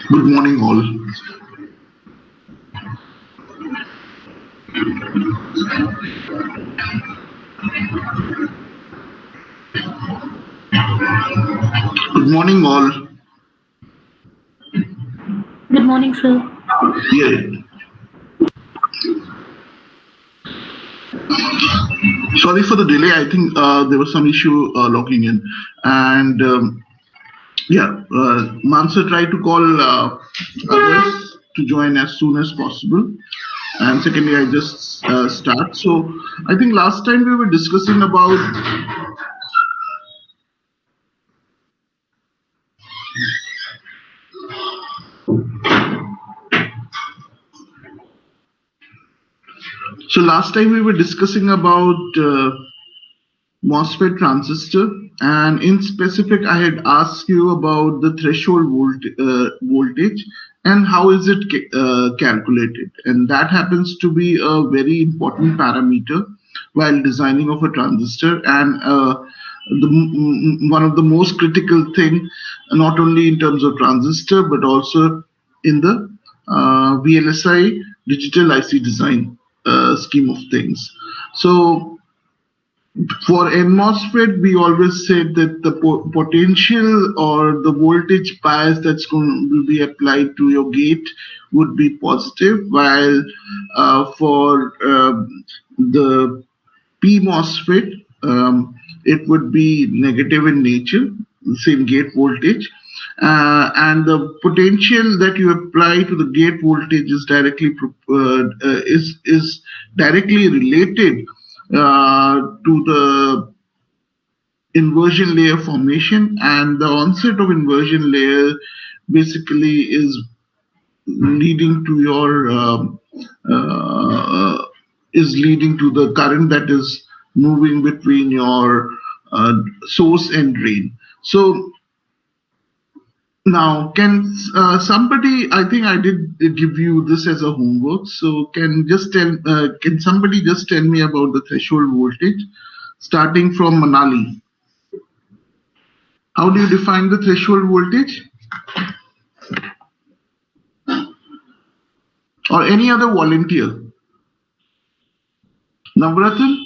Good morning, all. Good morning, all. Good morning, sir. Yeah. Sorry for the delay. I think there was some issue logging in, and yeah, Mansa tried to call others to join as soon as possible. And secondly, I just start. So I think last time we were discussing about. So last time we were discussing about MOSFET transistor, and in specific, I had asked you about the threshold voltage and how is it calculated, and that happens to be a very important parameter while designing of a transistor, and one of the most critical thing, not only in terms of transistor but also in the VLSI digital IC design scheme of things. So for MOSFET, we always said that the potential or the voltage bias that's going to be applied to your gate would be positive, while for the PMOSFET, it would be negative in nature, same gate voltage. And the potential that you apply to the gate voltage is directly related to the inversion layer formation, and the onset of inversion layer basically is leading to your leading to the current that is moving between your source and drain. So now, can somebody? I think I did give you this as a homework. So can somebody just tell me about the threshold voltage, starting from Manali? How do you define the threshold voltage, or any other volunteer? Navratan,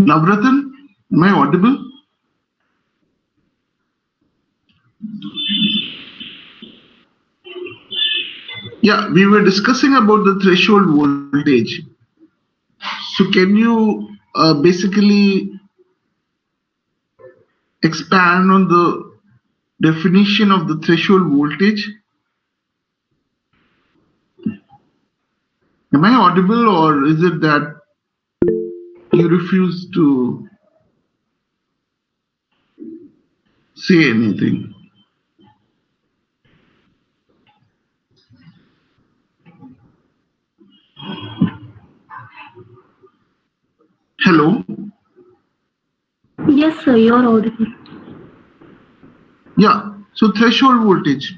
Navratan, am I audible? Yeah, we were discussing about the threshold voltage. So can you basically expand on the definition of the threshold voltage? Am I audible, or is it that you refuse to say anything? Hello? Yes, sir, you're audible. Yeah, so threshold voltage.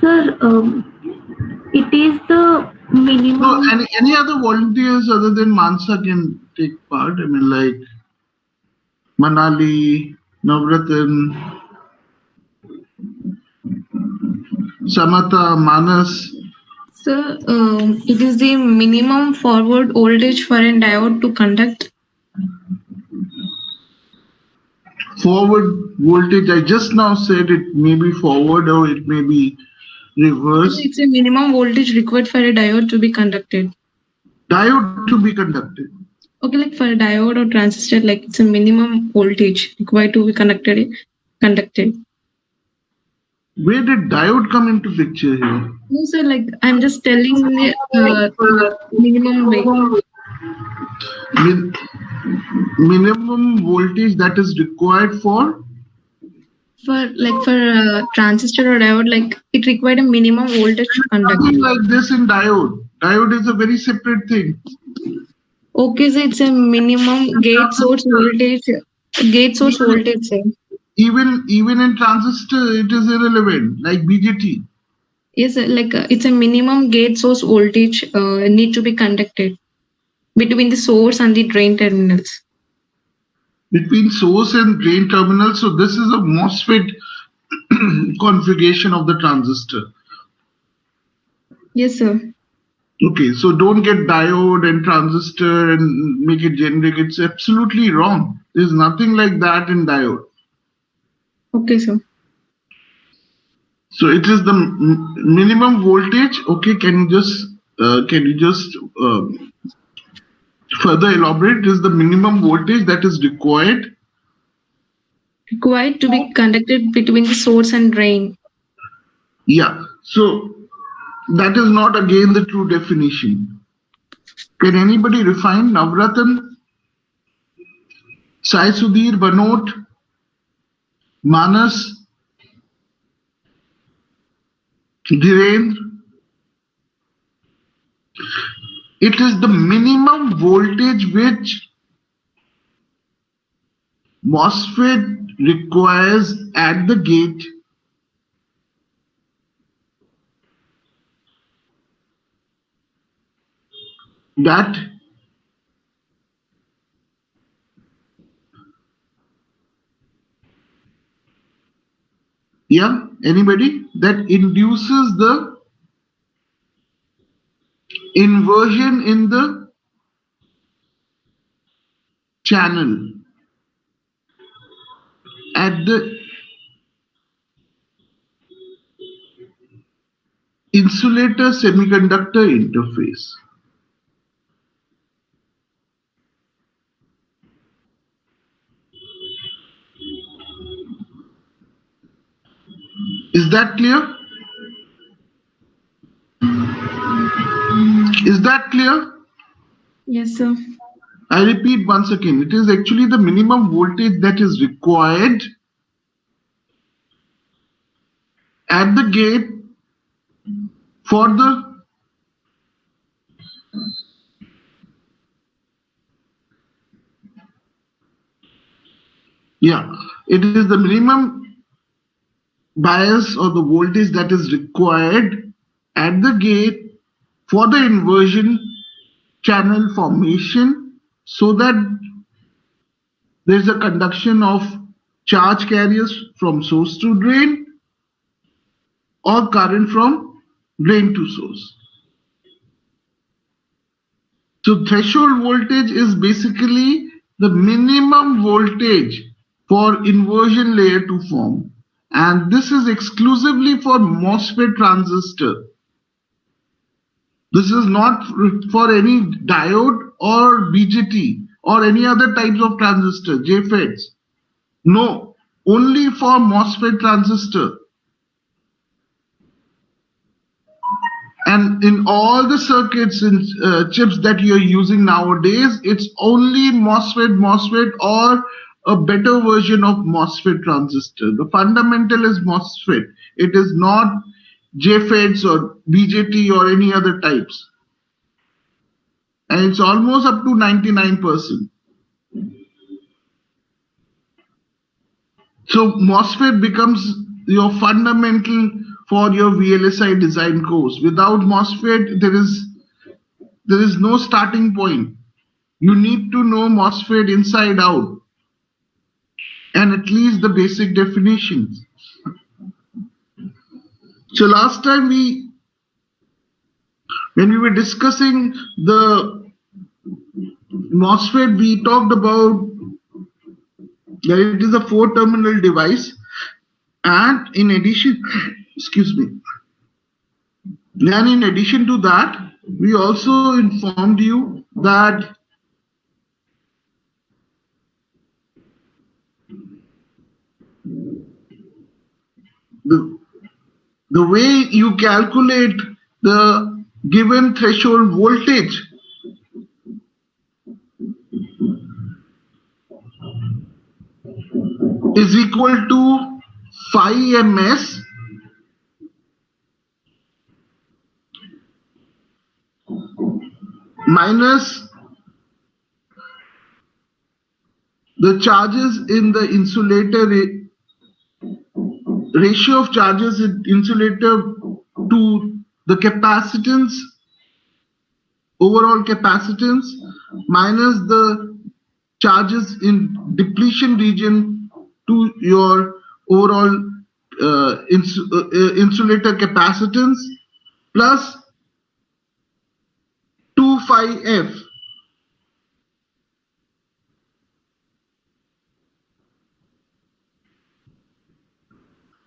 Sir, it is the So minimum. any other volunteers other than Mansa can take part? I mean, like Manali, Navratan, Samata, Manas. So, it is the minimum forward voltage for a diode to conduct. Forward voltage, I just now said it may be forward or it may be reverse. It's a minimum voltage required for a diode to be conducted. Diode to be conducted. Okay, like for a diode or transistor, like it's a minimum voltage required to be conducted. Where did diode come into picture here? No, sir, like I'm just telling the minimum way. Minimum voltage that is required for For transistor or diode, like it required a minimum voltage to conduct. nothing like this in diode. Diode is a very separate thing. Okay, so it's a minimum gate source voltage Gate source voltage, sir. Even in transistor, it is irrelevant, like BJT. Yes, sir, like it's a minimum gate source voltage need to be conducted between the source and the drain terminals. Between source and drain terminal. So this is a MOSFET configuration of the transistor. Yes, sir. Okay, so don't get diode and transistor and make it generic. It's absolutely wrong. There's nothing like that in diode. Okay, sir. So it is the minimum voltage. Okay, can you just further elaborate? It is the minimum voltage that is required. Required to be conducted between the source and drain. Yeah. So that is not again the true definition. Can anybody refine Navratan, Sai Sudhir, Banot, Manas, Dhirendra? It is the minimum voltage which MOSFET requires at the gate that anybody that induces the inversion in the channel at the insulator semiconductor interface. Is that clear? Is that clear? Yes, sir. I repeat once again, it is actually the minimum voltage that is required at the gate for the it is the minimum bias or the voltage that is required at the gate for the inversion channel formation so that there is a conduction of charge carriers from source to drain or current from drain to source. So threshold voltage is basically the minimum voltage for inversion layer to form. And this is exclusively for MOSFET transistor. This is not for any diode or BJT or any other types of transistor, JFETs. No, only for MOSFET transistor. And in all the circuits and chips that you're using nowadays, it's only MOSFET, or a better version of MOSFET transistor. The fundamental is MOSFET. It is not JFETs or BJT or any other types. And it's almost up to 99%. So MOSFET becomes your fundamental for your VLSI design course. Without MOSFET, there is no starting point. You need to know MOSFET inside out and at least the basic definitions. So last time when we were discussing the MOSFET, we talked about that it is a 4-terminal device, and in addition, excuse me, and in addition to that, we also informed you that the way you calculate the given threshold voltage is equal to phi ms minus the charges in the insulator, ratio of charges in insulator to the capacitance, overall capacitance, minus the charges in depletion region to your overall insulator capacitance, plus 2 phi f.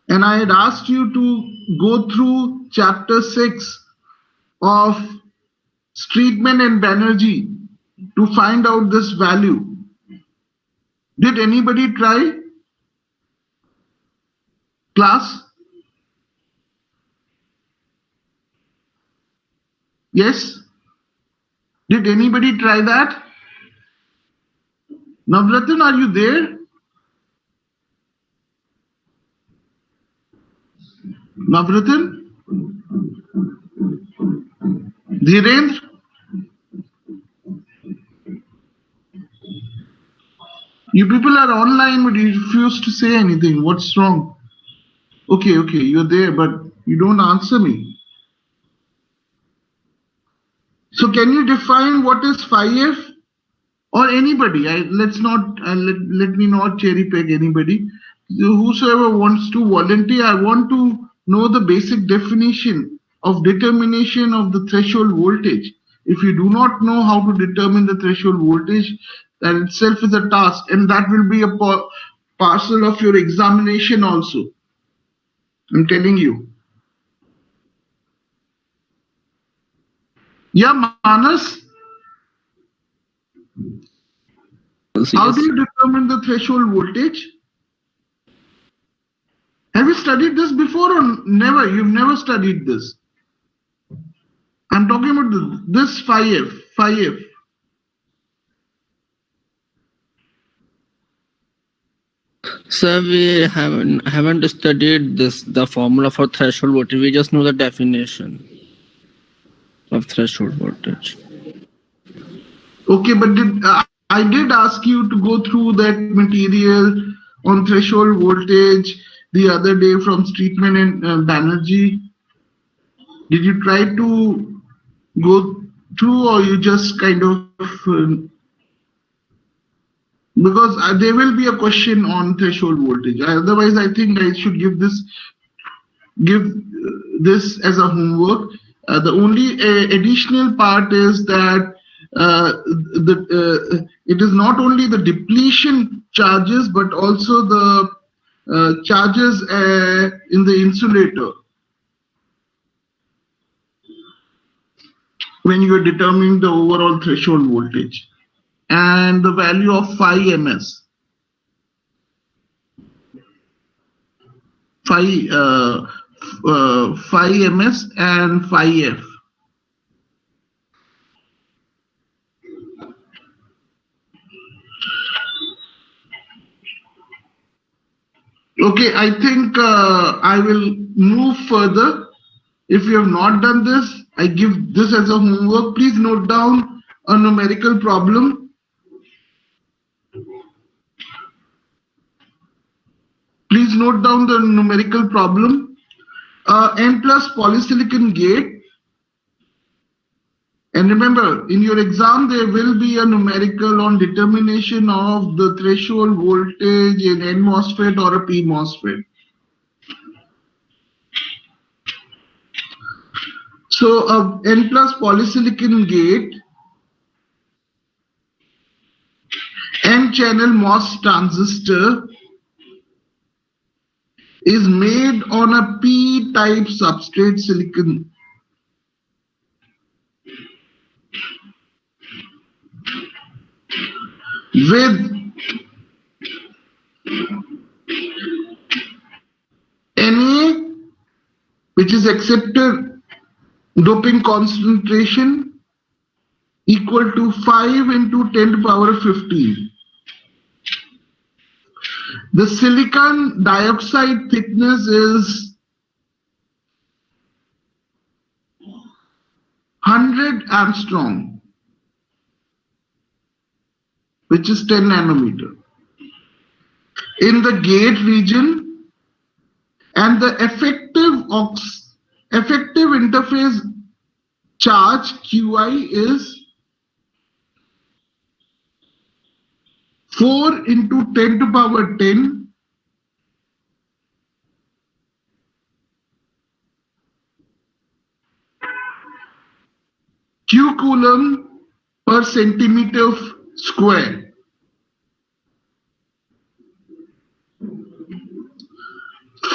And I had asked you to go through chapter 6 of Streetman and Banerjee to find out this value. Did anybody try? Class? Yes? Did anybody try that? Navratan, are you there? Navratan? Dhirendra? You people are online, but you refuse to say anything. What's wrong? Okay, you're there, but you don't answer me. So can you define what is phi f? Or anybody? Let's not let me not cherry pick anybody. Whosoever wants to volunteer, I want to know the basic definition of determination of the threshold voltage. If you do not know how to determine the threshold voltage, that itself is a task, and that will be a parcel of your examination also. I'm telling you. Yeah, Manas, how do you determine the threshold voltage? Have you studied this before or never? You've never studied this. I'm talking about this phi f, phi f. Sir, we haven't studied this, the formula for threshold voltage. We just know the definition of threshold voltage. Okay, but I did ask you to go through that material on threshold voltage the other day from Streetman and Banerjee. Did you try to go through, or you just kind of because there will be a question on threshold voltage. Otherwise, I think I should give this as a homework. The only additional part is that it is not only the depletion charges but also the charges in the insulator when you are determining the overall threshold voltage, and the value of phi ms, phi ms and phi f. Okay, I think I will move further. If you have not done this, I give this as a homework. Please note down a numerical problem. Please note down the numerical problem. N plus polysilicon gate. And remember, in your exam, there will be a numerical on determination of the threshold voltage in N MOSFET or a P MOSFET. So a N plus polysilicon gate, N channel MOS transistor is made on a P-type substrate silicon. With Na, which is accepted doping concentration, equal to 5 into 10 to the power 15. The silicon dioxide thickness is 100 angstrom, which is 10 nanometer. in the gate region, and the effective interface charge QI is 4 into 10 to power 10 Q coulomb per centimeter square.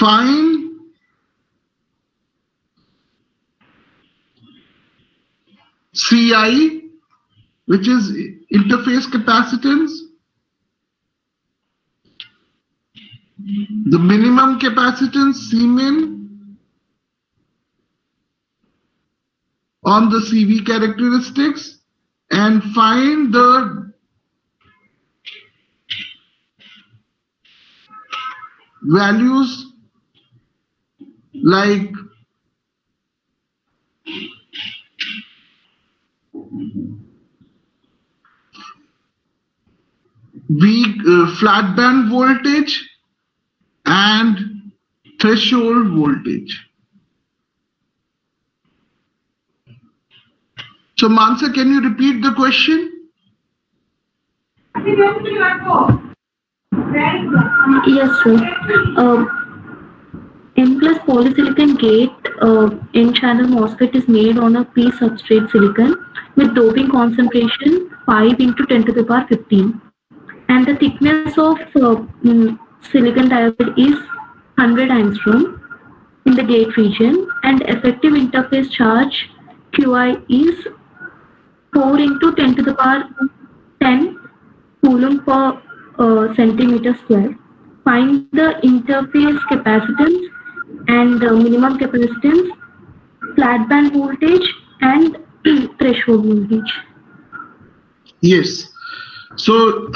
Find CI, which is interface capacitance, the minimum capacitance Cmin on the CV characteristics, and find the values like flat band voltage and threshold voltage. So Mansa, can you repeat the question? Yes, sir. N plus polysilicon gate N-channel MOSFET is made on a P substrate silicon with doping concentration 5 into 10 to the power 15. And the thickness of silicon dioxide is 100 angstrom in the gate region, and effective interface charge QI is 4 into 10 to the power 10 coulomb per centimeter square. Find the interface capacitance and minimum capacitance, flat band voltage, and threshold voltage. Yes. So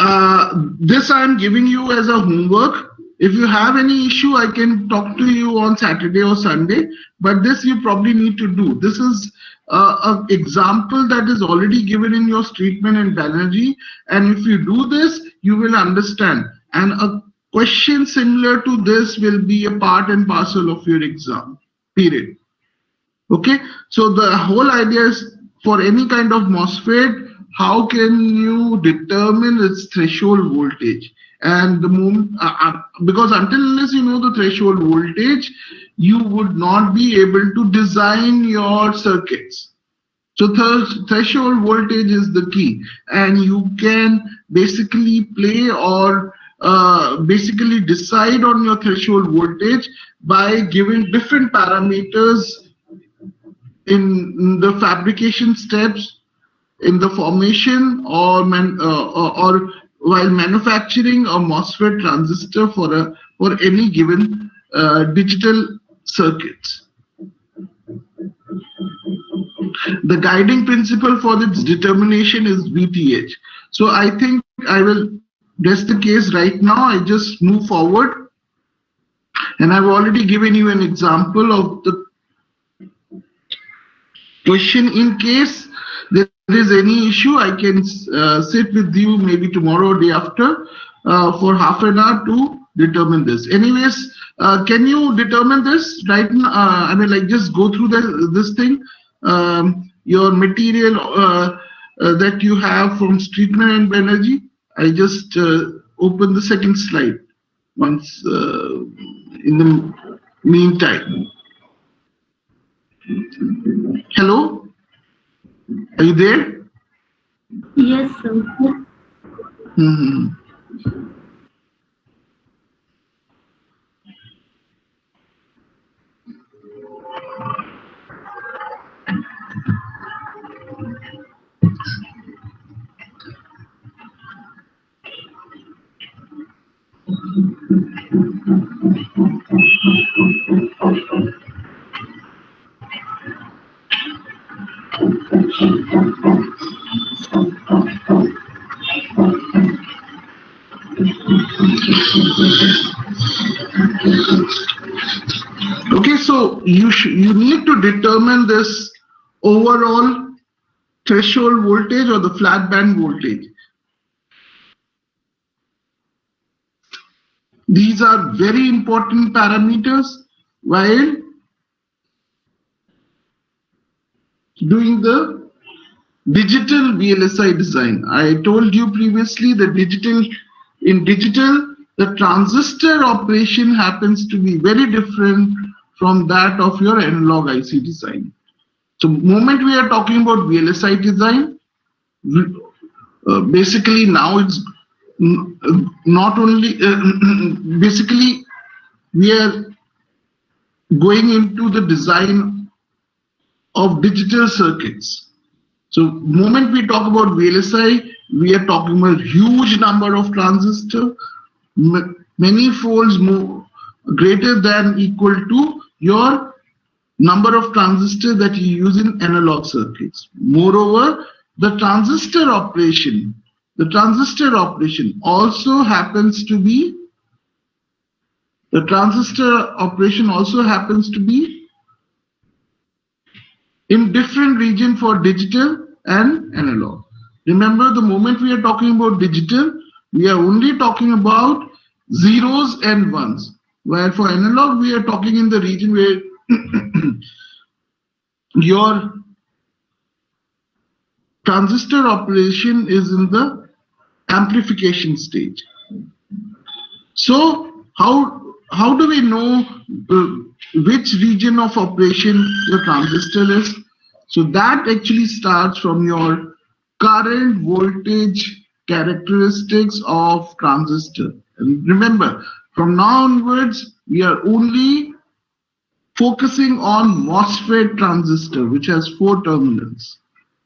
this I am giving you as a homework. If you have any issue, I can talk to you on Saturday or Sunday, but this you probably need to do. This is an example that is already given in your Streetman and Banerjee, and if you do this, you will understand. And a question similar to this will be a part and parcel of your exam period. Okay, so the whole idea is for any kind of MOSFET, how can you determine its threshold voltage? And the moment, because until unless you know the threshold voltage, you would not be able to design your circuits. So threshold voltage is the key, and you can basically play or basically decide on your threshold voltage by giving different parameters in the fabrication steps, in the formation, or while manufacturing a MOSFET transistor for any given digital circuits. The guiding principle for its determination is VTH. So I think I will rest the case right now. I just move forward, and I've already given you an example of the question. In case there is any issue, I can sit with you maybe tomorrow or day after for half an hour to determine this. Anyways, can you determine this right now? I mean, like, just go through this thing, your material that you have from Streetman and Banerjee. I just open the second slide once in the meantime. Hello? Are you there? Yes, sir. Mm-hmm. Okay, so you need to determine this overall threshold voltage or the flat band voltage. These are very important parameters while doing the digital VLSI design. I told you previously that in digital, the transistor operation happens to be very different from that of your analog IC design. So moment we are talking about VLSI design, basically now it's not only, basically we are going into the design of digital circuits. So moment we talk about VLSI, we are talking about huge number of transistors, many folds more greater than equal to your number of transistors that you use in analog circuits. Moreover, the transistor operation also happens to be in different region for digital and analog. Remember, the moment we are talking about digital, we are only talking about zeros and ones, while for analog we are talking in the region where your transistor operation is in the amplification stage. So how do we know which region of operation the transistor is? So that actually starts from your current voltage characteristics of transistor. And remember, from now onwards, we are only focusing on MOSFET transistor, which has 4 terminals.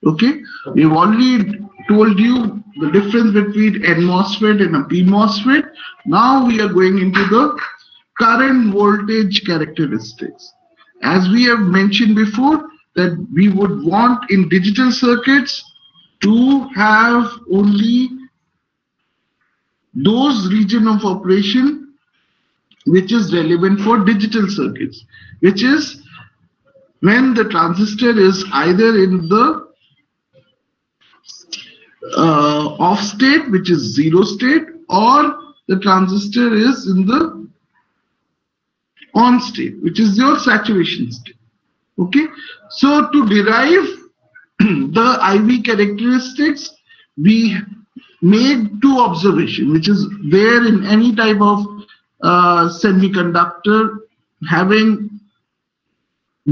Okay, we've already told you the difference between N MOSFET and a P MOSFET. Now we are going into the current voltage characteristics. As we have mentioned before, that we would want in digital circuits to have only those region of operation which is relevant for digital circuits, which is when the transistor is either in the off state, which is 0 state, or the transistor is in the on state, which is your saturation state. Okay, so to derive the IV characteristics, we made 2 observations, which is there in any type of semiconductor having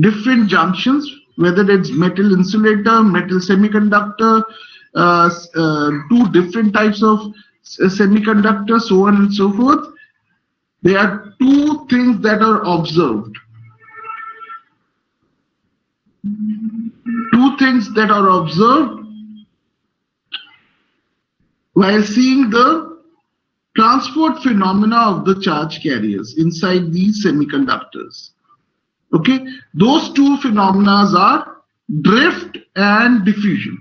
different junctions, whether it's metal insulator, metal semiconductor, 2 different types of semiconductors, so on and so forth. There are 2 things that are observed. 2 things that are observed while seeing the transport phenomena of the charge carriers inside these semiconductors. Okay, those 2 phenomena are drift and diffusion.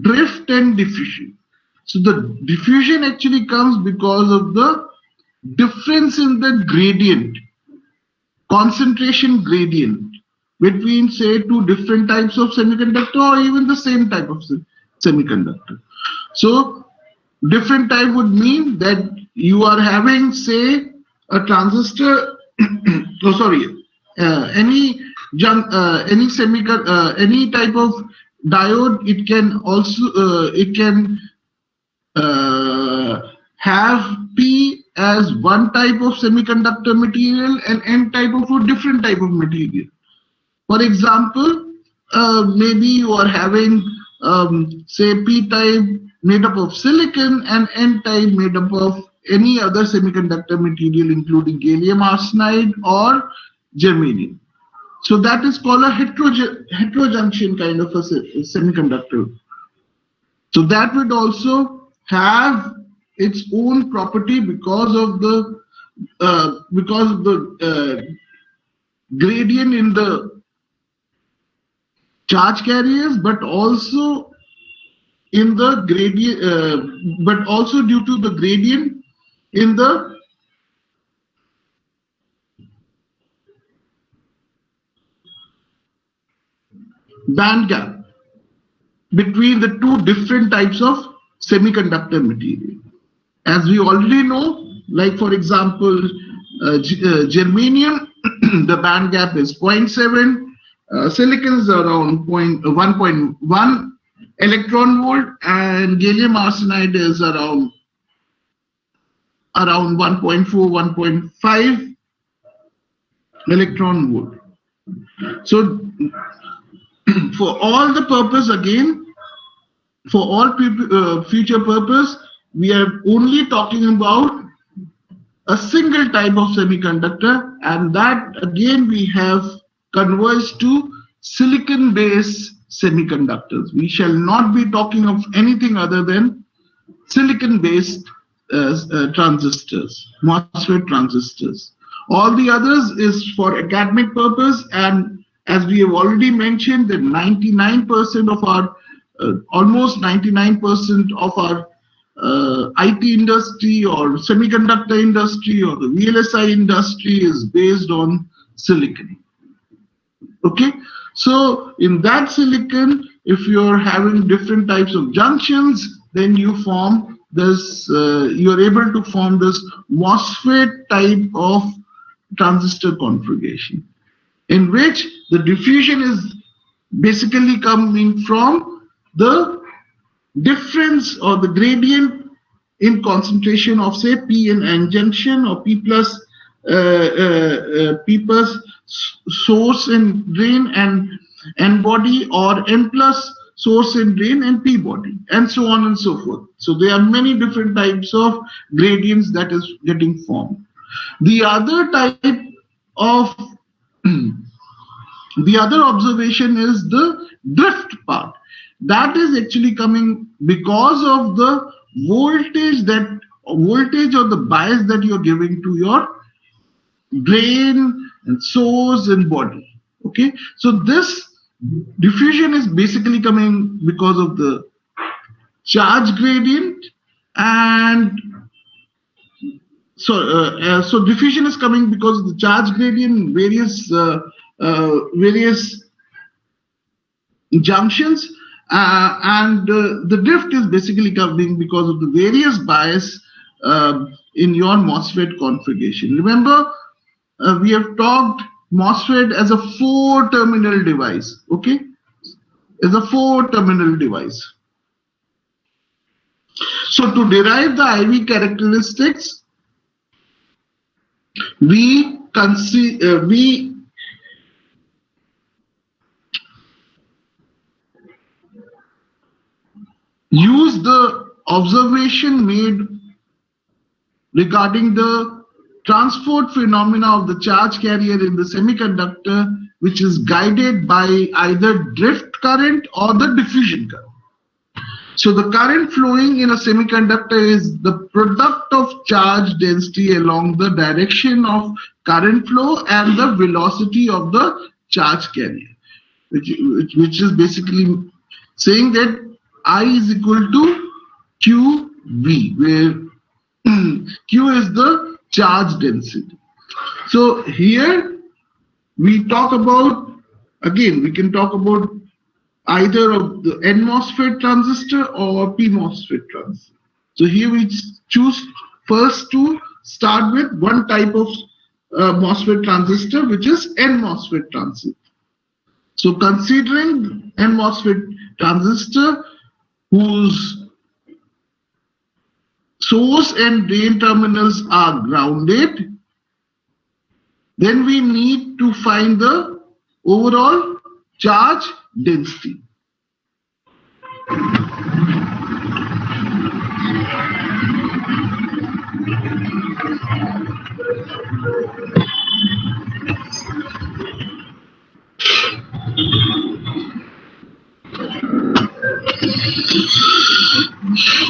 Drift and diffusion. So the diffusion actually comes because of the difference in the gradient, concentration gradient between, say, 2 different types of semiconductor or even the same type of semiconductor. So different type would mean that you are having, say, a transistor any type of diode. It can also have P as one type of semiconductor material and N type of a different type of material. For example, maybe you are having say P type made up of silicon and N type made up of any other semiconductor material, including gallium arsenide or germanium. So that is called a heterojunction kind of a semiconductor. So that would also have its own property because of the gradient in the charge carriers, but also in the gradient, but also due to the gradient in the band gap between the 2 different types of semiconductor material. As we already know Like for example, germanium, the band gap is 0.7. Silicon is around 1.1 electron volt, and gallium arsenide is around 1.4, 1.5 electron volt. So for all the purpose, again, for all future purpose, we are only talking about a single type of semiconductor, and that again we have converged to silicon based semiconductors. We shall not be talking of anything other than silicon based transistors, MOSFET transistors. All the others is for academic purpose, and as we have already mentioned, that 99% of our almost 99% of our IT industry or semiconductor industry or the VLSI industry is based on silicon. Okay, so in that silicon, if you're having different types of junctions, then you form this, you're able to form this MOSFET type of transistor configuration, in which the diffusion is basically coming from the difference or the gradient in concentration of, say, P in N junction, or P plus source and drain and N body, or N plus source and drain and P body, and so on and so forth. So there are many different types of gradients that is getting formed. The other type of the other observation is the drift part. That is actually coming because of the voltage or the bias that you're giving to your drain and source and body. Okay, so this diffusion is basically coming because of the charge gradient, and so diffusion is coming because of the charge gradient, various junctions, and the drift is basically coming because of the various bias in your MOSFET configuration. Remember, we have talked MOSFET as a 4-terminal device. Okay, as a 4-terminal device. So to derive the IV characteristics, we use the observation made regarding the transport phenomena of the charge carrier in the semiconductor, which is guided by either drift current or the diffusion current. So the current flowing in a semiconductor is the product of charge density along the direction of current flow and the velocity of the charge carrier, which is basically saying that I is equal to QV, where Q is the charge density. So here we talk about, again, we can talk about either of the N MOSFET transistor or P MOSFET transistor. So here we choose first to start with one type of MOSFET transistor, which is N MOSFET transistor. So considering N MOSFET transistor whose source and drain terminals are grounded, then we need to find the overall charge density.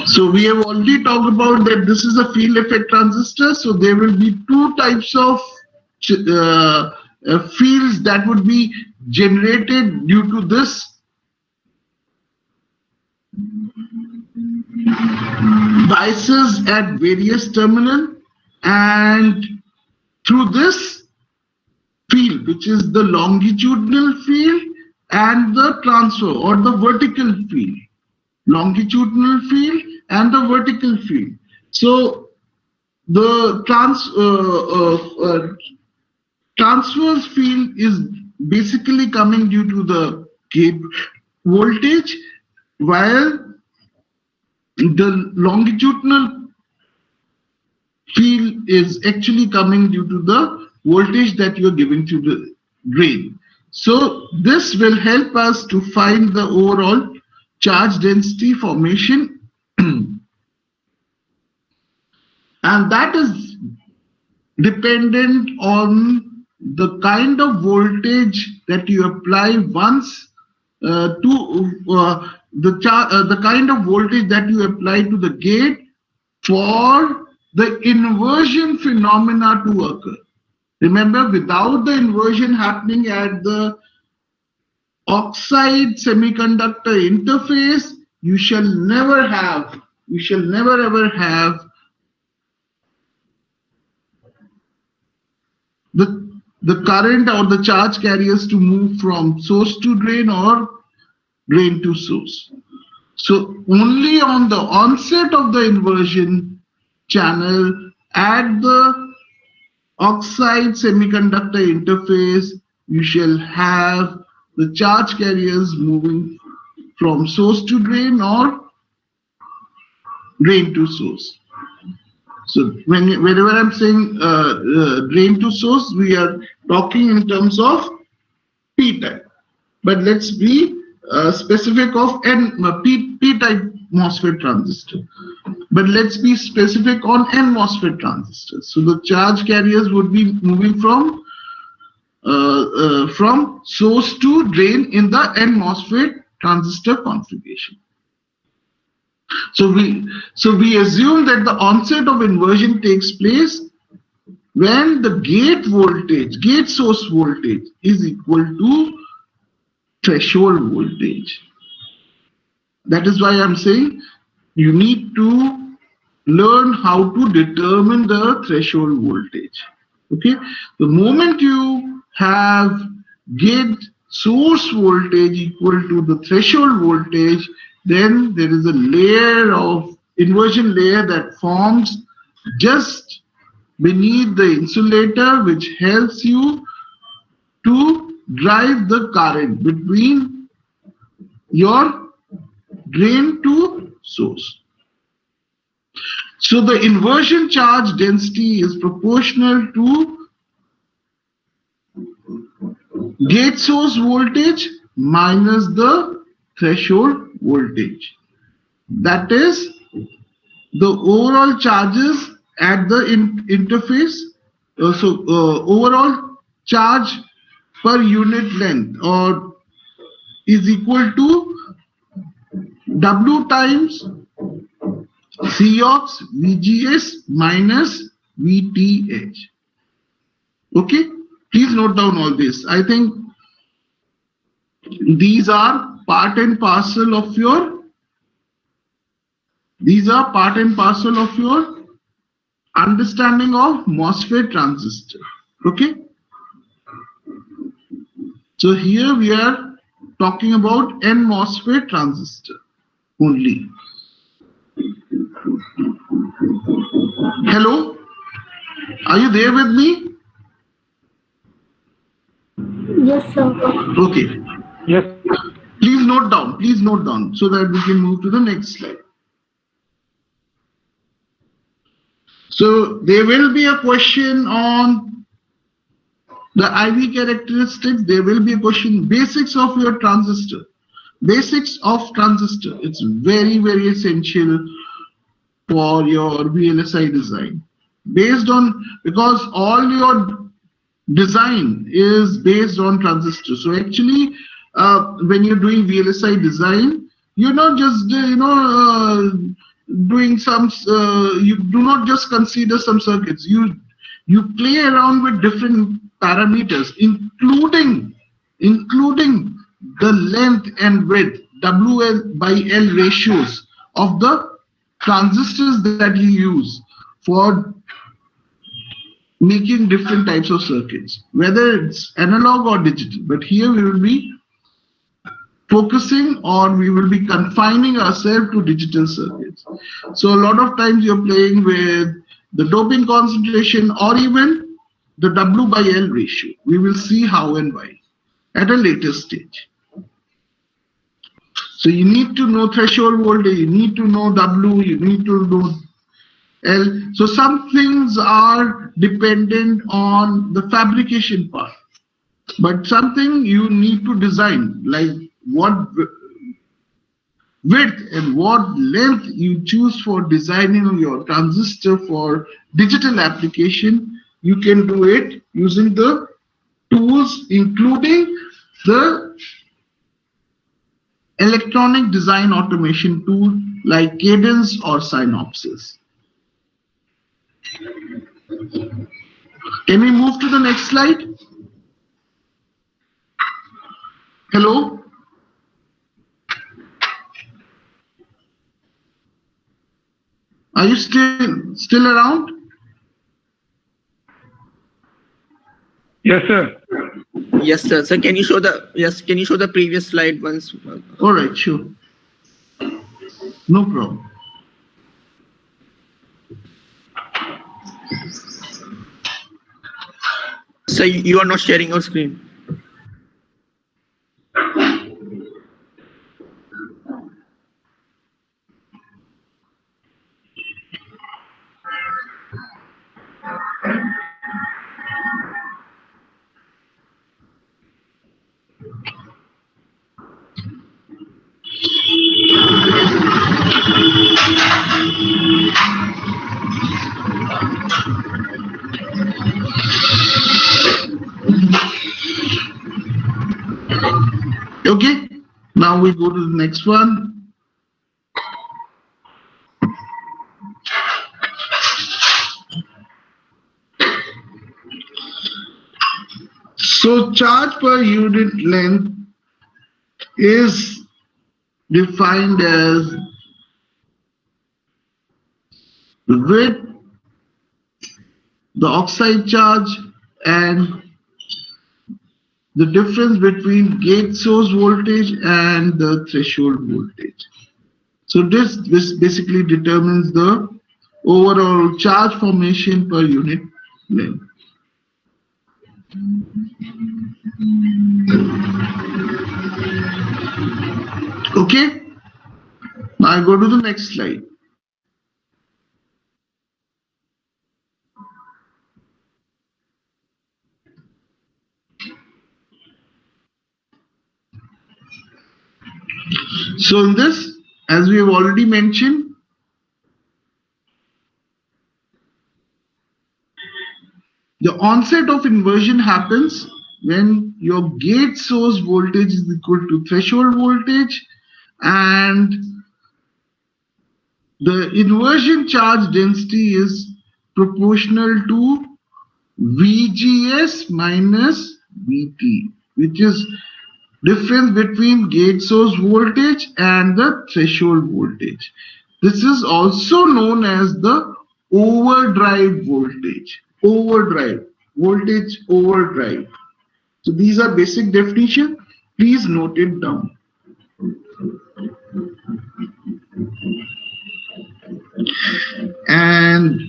So we have already talked about that this is a field effect transistor. So there will be two types of fields that would be generated due to this biases at various terminal, and through this field, which is the longitudinal field and the transfer or the vertical field. Longitudinal field and the vertical field. So the transverse field is basically coming due to the gate voltage, while the longitudinal field is actually coming due to the voltage that you are giving to the drain. So this will help us to find the overall charge density formation, and that is dependent on the kind of voltage that you apply once the kind of voltage that you apply to the gate for the inversion phenomena to occur. Remember, without the inversion happening at the oxide semiconductor interface, you shall never ever have the current or the charge carriers to move from source to drain or drain to source. So only on the onset of the inversion channel at the oxide semiconductor interface, you shall have the charge carriers moving from source to drain or drain to source. So whenever I'm saying drain to source, we are talking in terms of P-type. But let's be specific of P-type MOSFET transistor. But let's be specific on N MOSFET transistors. So the charge carriers would be moving from source to drain in the N MOSFET transistor configuration. So we assume that the onset of inversion takes place when the gate source voltage is equal to threshold voltage. That is why I'm saying you need to learn how to determine the threshold voltage. Okay, the moment you have gate source voltage equal to the threshold voltage, then there is a layer of inversion layer that forms just beneath the insulator, which helps you to drive the current between your drain to source. So the inversion charge density is proportional to gate source voltage minus the threshold voltage. That is the overall charges at the interface. Overall charge per unit length or is equal to W times Cox VGS minus VTH. Okay, please note down all this. I think these are part and parcel of your understanding of MOSFET transistor. Okay, so here we are talking about N MOSFET transistor only. Hello, are you there with me? Yes, sir. Okay. Yes. Please note down so that we can move to the next slide. So there will be a question on the IV characteristics. There will be a question, basics of your transistor. Basics of transistor. It's very, very essential for your VLSI design. Because all your design is based on transistors. So actually, when you're doing VLSI design, you're not just doing some. You do not just consider some circuits. You play around with different parameters, including the length and width, WL/L ratios of the transistors that you use for making different types of circuits, whether it's analog or digital. But here we will be focusing or we will be confining ourselves to digital circuits. So a lot of times you're playing with the doping concentration, or even the W by L ratio. We will see how and why at a later stage. So you need to know threshold voltage, you need to know W, you need to know L. So some things are dependent on the fabrication part, but something you need to design, like what width and what length you choose for designing your transistor for digital application. You can do it using the tools, including the electronic design automation tool like Cadence or Synopsys. Can we move to the next slide? Hello? Are you still around? Yes, sir. Yes, sir. So can you show the previous slide once? All right, sure. No problem. So you are not sharing your screen. Okay, now we go to the next one. So charge per unit length is defined as the width, the oxide charge, and the difference between gate source voltage and the threshold voltage. So this basically determines the overall charge formation per unit length. Okay, now I go to the next slide. So in this, as we have already mentioned, the onset of inversion happens when your gate source voltage is equal to threshold voltage, and the inversion charge density is proportional to VGS minus VT, which is difference between gate source voltage and the threshold voltage. This is also known as the overdrive voltage. Voltage overdrive. So these are basic definition. Please note it down. And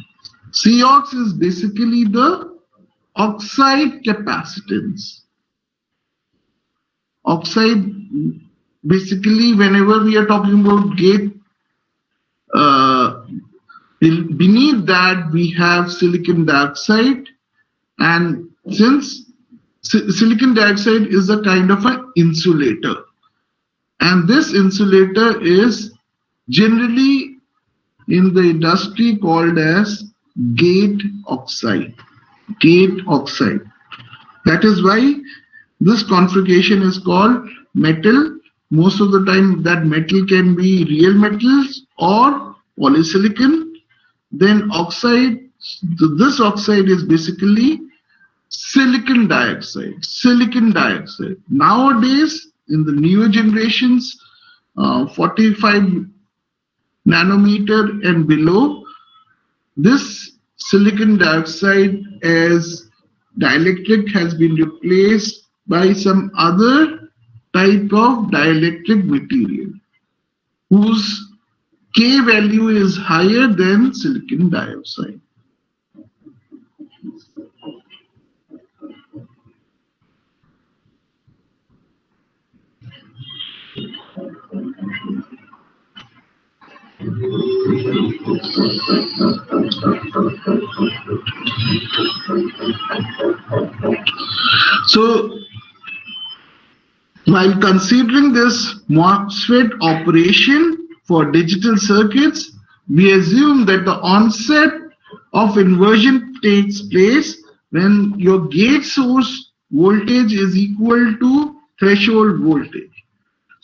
Cox is basically the oxide capacitance. Oxide, basically, whenever we are talking about gate, beneath that we have silicon dioxide, and since silicon dioxide is a kind of an insulator, and this insulator is generally in the industry called as gate oxide. Gate oxide. That is why this configuration is called metal. Most of the time that metal can be real metals or polysilicon. Then oxide, this oxide is basically silicon dioxide. Silicon dioxide. Nowadays, in the newer generations, 45 nanometer and below, this silicon dioxide as dielectric has been replaced by some other type of dielectric material whose K value is higher than silicon dioxide. So while considering this MOSFET operation for digital circuits, we assume that the onset of inversion takes place when your gate source voltage is equal to threshold voltage.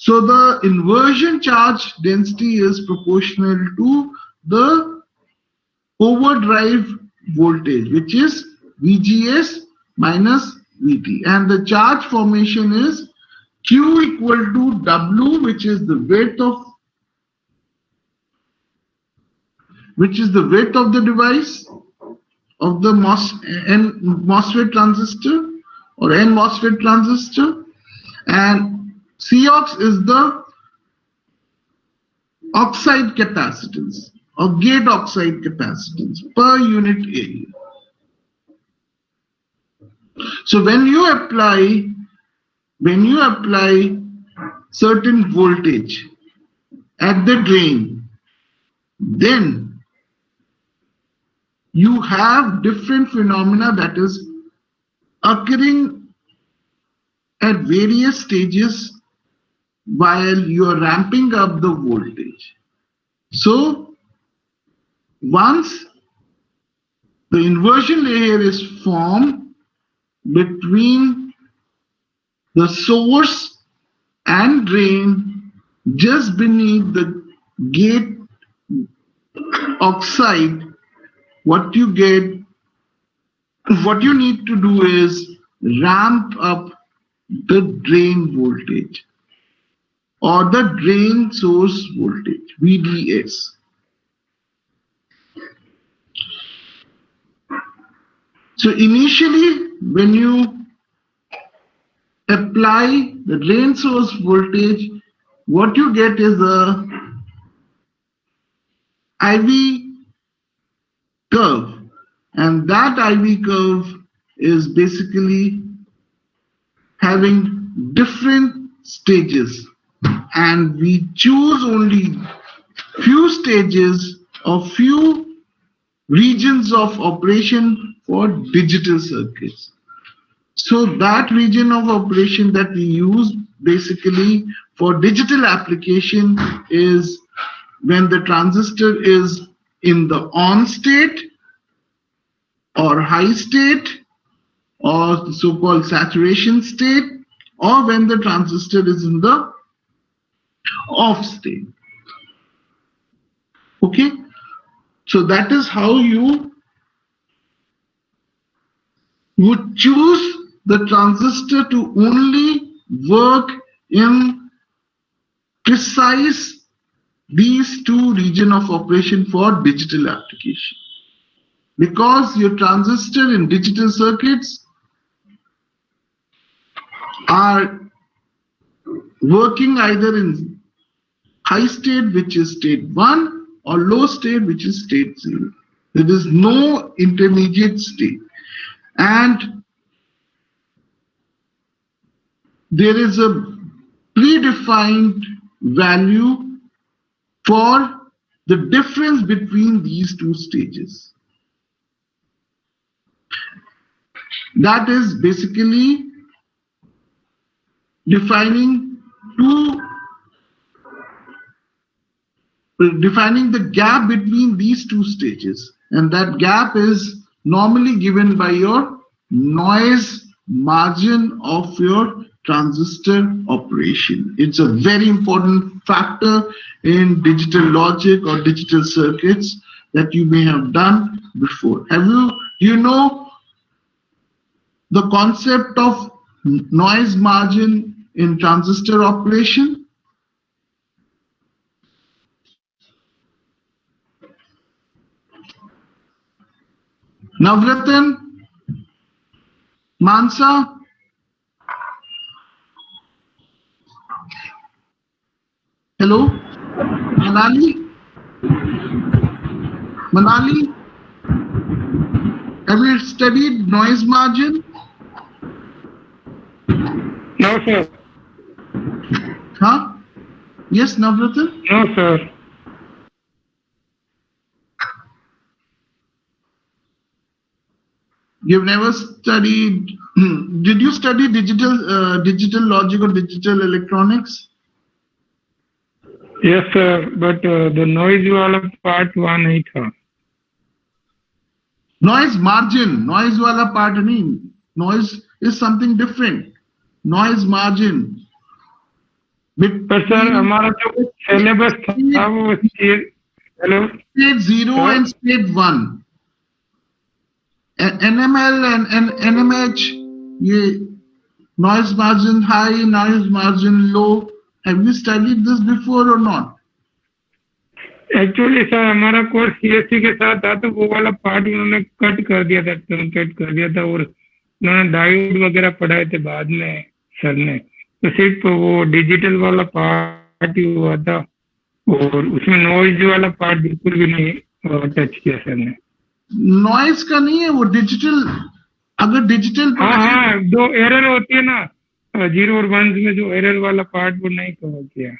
So the inversion charge density is proportional to the overdrive voltage, which is VGS minus VT. And the charge formation is Q equal to W, which is the width of the device of the MOSFET transistor or N MOSFET transistor, and Cox is the oxide capacitance or gate oxide capacitance per unit area. So when you apply certain voltage at the drain, then you have different phenomena that is occurring at various stages while you are ramping up the voltage. So once the inversion layer is formed between the source and drain just beneath the gate oxide, what you need to do is ramp up the drain voltage or the drain source voltage, VDS. So initially, when you apply the drain source voltage, what you get is a IV curve, and that IV curve is basically having different stages, and we choose only few stages or few regions of operation for digital circuits. So that region of operation that we use basically for digital application is when the transistor is in the on state or high state or the so-called saturation state, or when the transistor is in the off state. Okay, so that is how you would choose the transistor to only work in precise these two regions of operation for digital application. Because your transistor in digital circuits are working either in high state, which is state 1, or low state, which is state 0. There is no intermediate state. And there is a predefined value for the difference between these two stages. That is basically defining the gap between these two stages, and that gap is normally given by your noise margin of your transistor operation. It's a very important factor in digital logic or digital circuits that you may have done before. Do you know the concept of noise margin in transistor operation? Navratan, Mansa, hello, Manali, have you studied noise margin? No, sir. Huh? Yes, Navratan? No, sir. You've never studied. Did you study digital logic or digital electronics? Yes, sir. But the noise वाला part वहाँ नहीं था. Noise margin, noise wala part nahi. Noise is something different. Noise margin. पर sir हमारा जो syllabus था वो hello State 0 Sir? and state 1. NML and NMH, ye noise margin high, noise margin low. Have you studied this before or not? Actually sir हमारा course CSC के साथ था तो वो वाला पार्ट उन्होंने कट कर दिया था, ट्रंकेट कर दिया था और उन्होंने डायोड वगैरह पढ़ाए थे बाद में सर ने, तो सिर्फ वो डिजिटल वाला पार्ट ही हुआ था और उसमें नॉइज वाला पार्ट बिल्कुल भी नहीं टच किया सर ने. Noise का नहीं है वो डिजिटल. अगर डिजिटल हाँ हाँ, जो एरर होती है ना 0 और 1 में जो एरर वाला पार्ट वो नहीं कवर किया.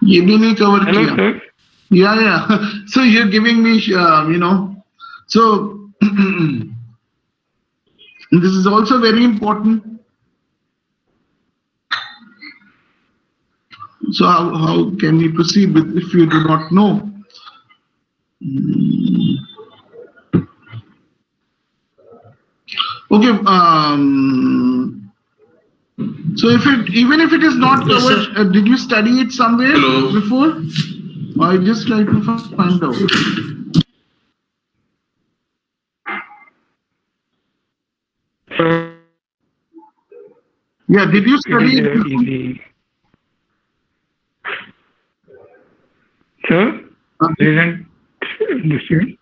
ये भी नहीं cover हेलो किया. Sir. Yeah. So you're giving me, so this is also very important. So how can we proceed with if you do not know? Okay. So even if it is not Yes, covered, did you study it somewhere Hello. before? I just try to find out. So Yeah, did you it study is it before? easy. Sir, didn't understand.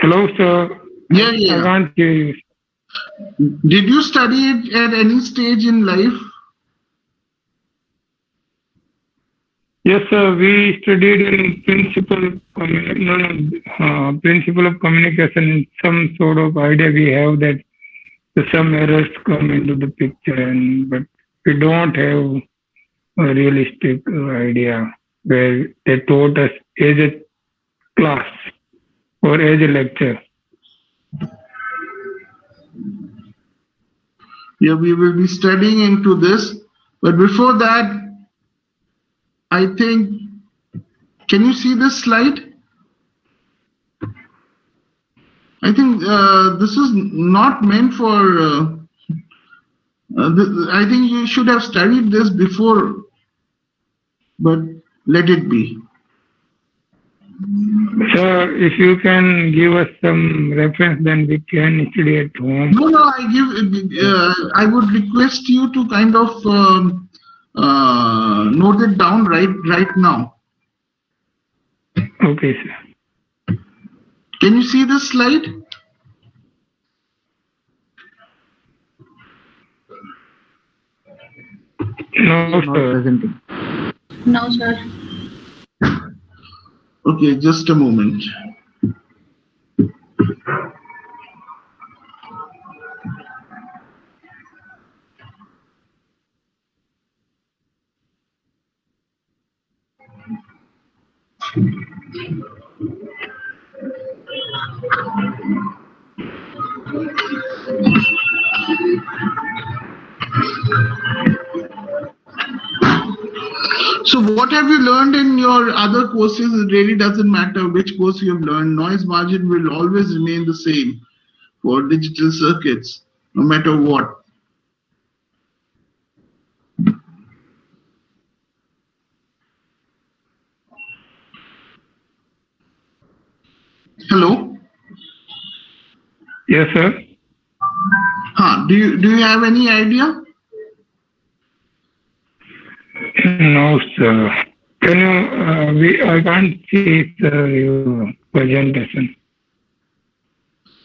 Hello, sir. Yeah, I yeah. can't hear you. Did you study it at any stage in life? Yes, sir. We studied in principle of communication. Some sort of idea we have that some errors come into the picture, but we don't have a realistic idea where they taught us as a class or as a lecture. Yeah, we will be studying into this. But before that, I think, can you see this slide? I think this is not meant for, I think you should have studied this before, but let it be. Sir, if you can give us some reference, then we can study at home. No, I would request you to kind of note it down right now. Okay, sir. Can you see this slide? No, sir. No, sir. Okay, just a moment. So what have you learned in your other courses? It really doesn't matter which course you have learned. Noise margin will always remain the same for digital circuits, no matter what. Hello? Yes, sir. Do you have any idea? No, sir. Can you? I can't see your presentation.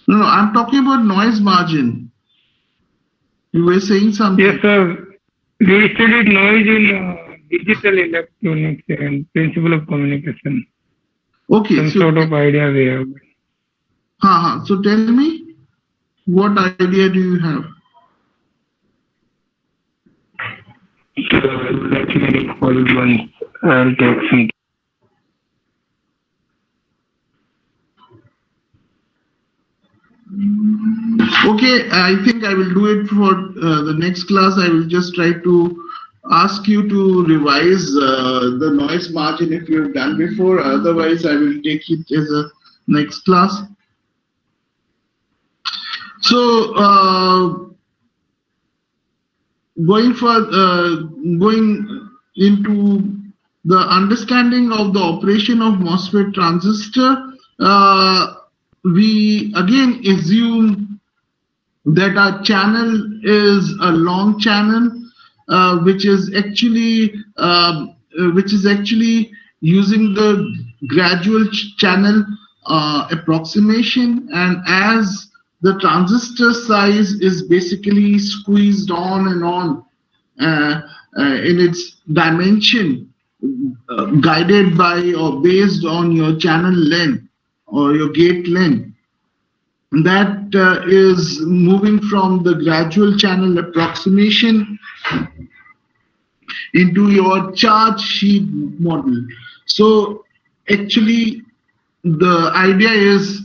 No, I'm talking about noise margin. You were saying something. Yes, sir. We studied noise in digital electronics and principle of communication. Okay, Some so sort of idea we have. so tell me, what idea do you have? So let me recall once. I'll take some. Okay, I think I will do it for the next class. I will just try to ask you to revise the noise margin if you have done before. Otherwise, I will take it as a next class. So, going into the understanding of the operation of MOSFET transistor, we again assume that our channel is a long channel, which is actually using the gradual channel approximation, and as the transistor size is basically squeezed on and on in its dimension, guided by or based on your channel length or your gate length, that is moving from the gradual channel approximation into your charge sheet model. So actually the idea is,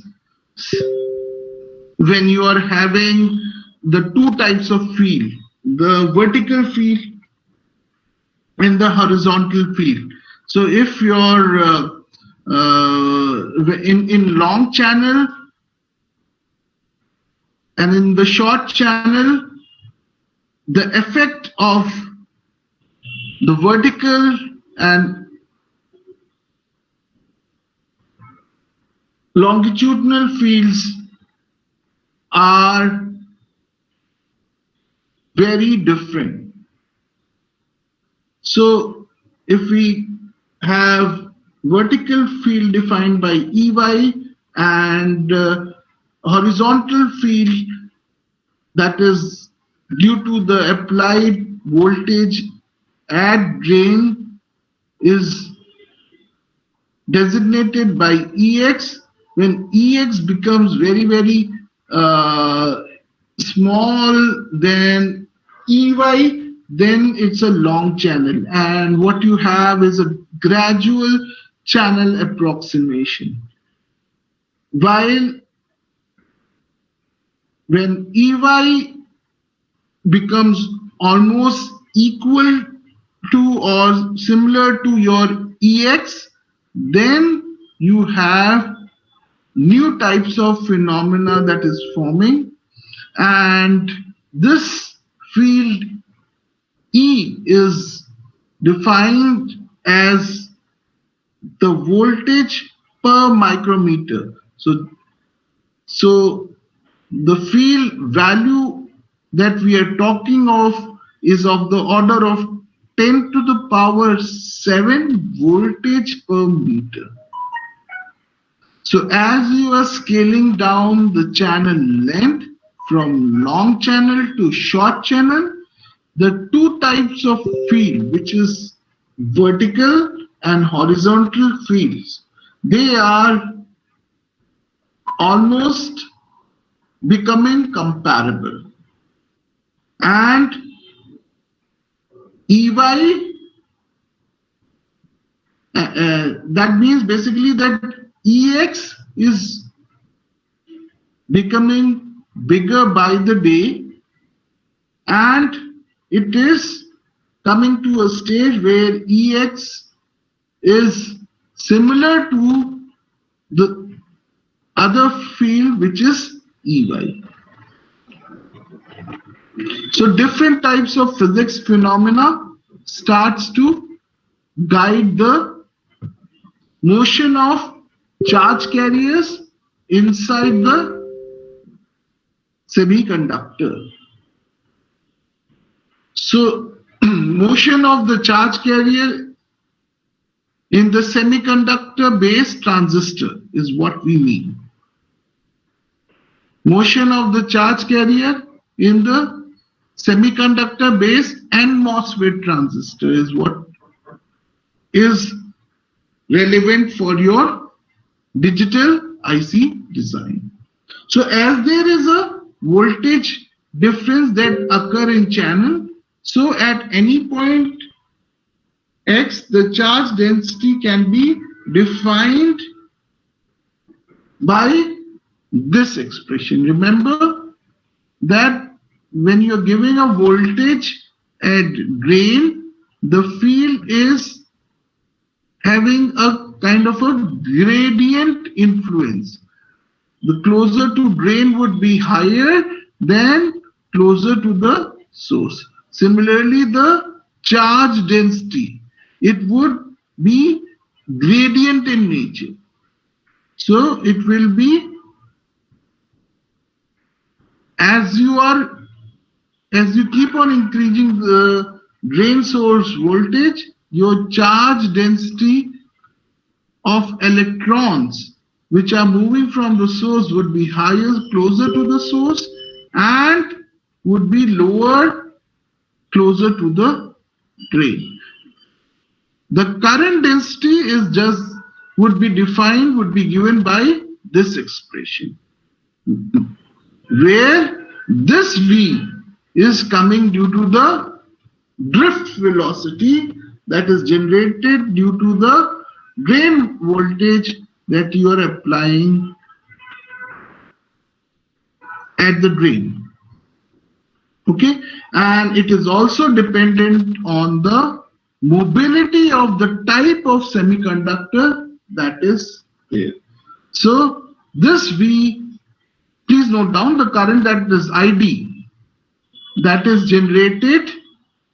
when you are having the two types of field, the vertical field and the horizontal field. So if you're in long channel and in the short channel, the effect of the vertical and longitudinal fields are very different. So if we have vertical field defined by EY and horizontal field that is due to the applied voltage at drain is designated by EX. When EX becomes very small than EY, then it's a long channel, and what you have is a gradual channel approximation. While when EY becomes almost equal to or similar to your EX, then you have new types of phenomena that is forming, and this field E is defined as the voltage per micrometer. So the field value that we are talking of is of the order of 10 to the power 7 voltage per meter. So as you are scaling down the channel length from long channel to short channel, the two types of field, which is vertical and horizontal fields, they are almost becoming comparable. And EY, that means basically that EX is becoming bigger by the day, and it is coming to a stage where EX is similar to the other field, which is EY. So different types of physics phenomena starts to guide the motion of charge carriers inside the semiconductor. So motion of the charge carrier in the semiconductor based transistor is what we mean. motion of the charge carrier in the semiconductor based and MOSFET transistor is what is relevant for your digital IC design. So as there is a voltage difference that occur in channel, so at any point X, the charge density can be defined by this expression. Remember that when you're giving a voltage at drain, the field is having a kind of a gradient influence. The closer to drain would be higher than closer to the source. Similarly, the charge density, it would be gradient in nature. So it will be as you keep on increasing the drain source voltage, your charge density of electrons which are moving from the source would be higher closer to the source and would be lower closer to the drain. The current density would be given by this expression, where this V is coming due to the drift velocity that is generated due to the drain voltage that you are applying at the drain. Okay, and it is also dependent on the mobility of the type of semiconductor that is there. So this V, please note down the current that is ID that is generated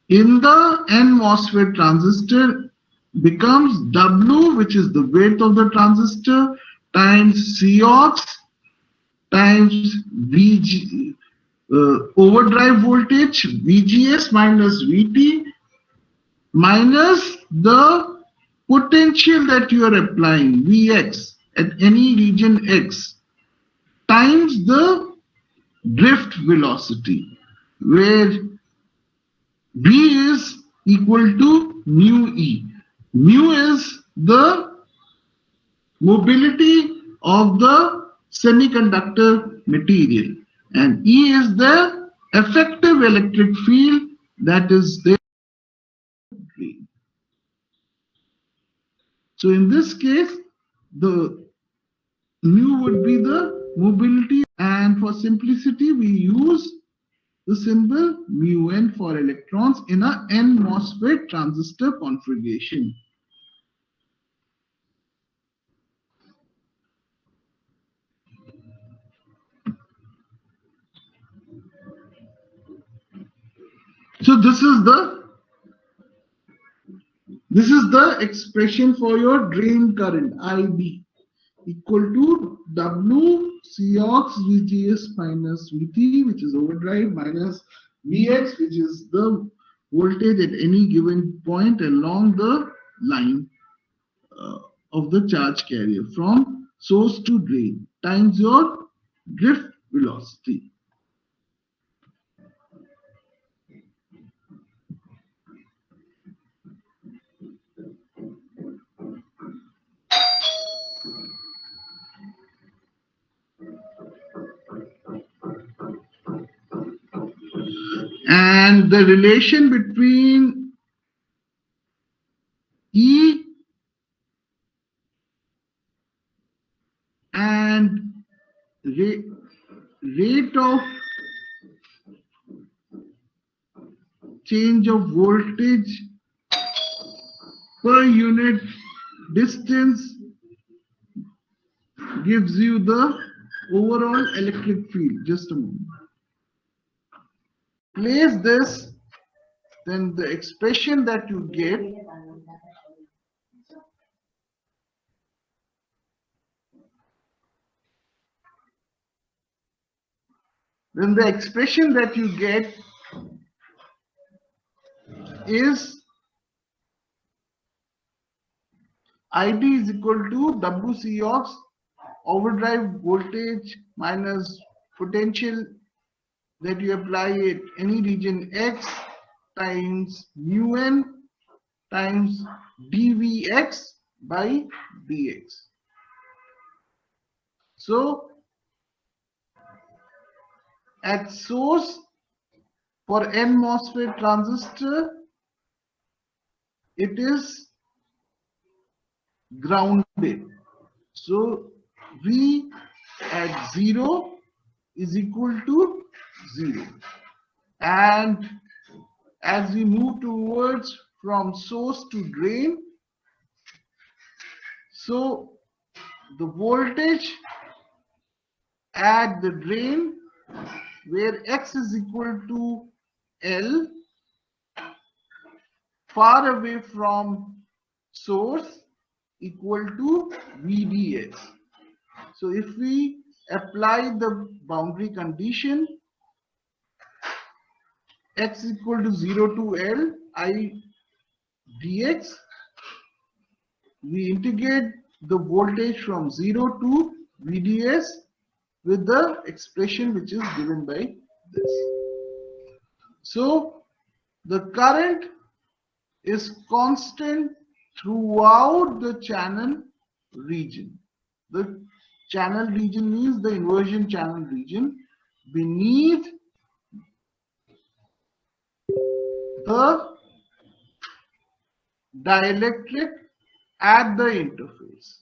in the N MOSFET transistor becomes W, which is the width of the transistor, times Cox times VG, overdrive voltage VGS minus VT minus the potential that you are applying Vx at any region X times the drift velocity, where V is equal to mu E. Mu is the mobility of the semiconductor material and E is the effective electric field that is there. So in this case, the mu would be the mobility, and for simplicity we use the symbol μn for electrons in a N MOSFET transistor configuration. So this is the expression for your drain current IB equal to W Cox VGS minus VT, which is overdrive, minus Vx, which is the voltage at any given point along the line of the charge carrier from source to drain times your drift velocity. And the relation between E and rate of change of voltage per unit distance gives you the overall electric field. Just a moment. Place this, then the expression that you get is ID is equal to W Cox overdrive voltage minus potential that you apply at any region x times mu n times dvx by dx. So at source for n MOSFET transistor, it is grounded. So V at 0 is equal to 0. And as we move towards from source to drain, so the voltage at the drain, where X is equal to L, far away from source, equal to VDS. So if we apply the boundary condition, X equal to 0 to L I dx, we integrate the voltage from 0 to VDS with the expression which is given by this. So the current is constant throughout the channel region. The channel region means the inversion channel region beneath the dielectric at the interface.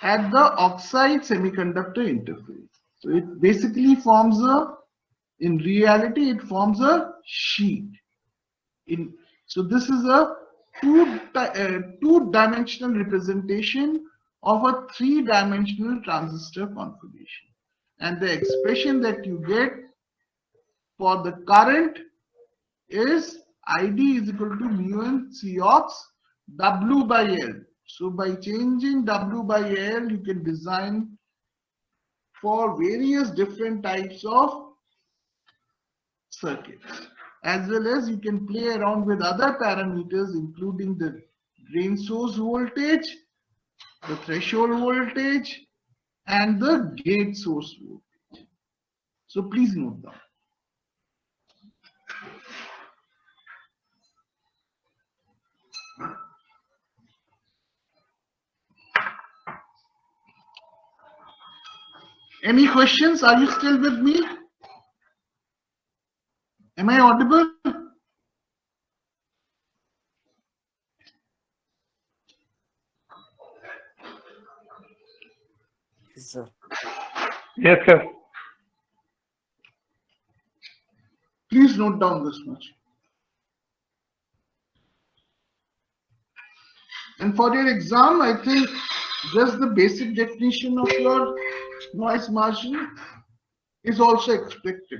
At the oxide semiconductor interface. So it basically forms in reality, it forms a sheet. So this is a two-dimensional representation of a three-dimensional transistor configuration. And the expression that you get for the current is ID is equal to mu n Cox W by L. So by changing W by L, you can design for various different types of circuits, as well as you can play around with other parameters, including the drain source voltage, the threshold voltage, and the gate source voltage. So please note down. Any questions? Are you still with me? Am I audible? Yes, sir. Yes, sir. Please note down this much. And for your exam, I think just the basic definition of your noise margin is also expected.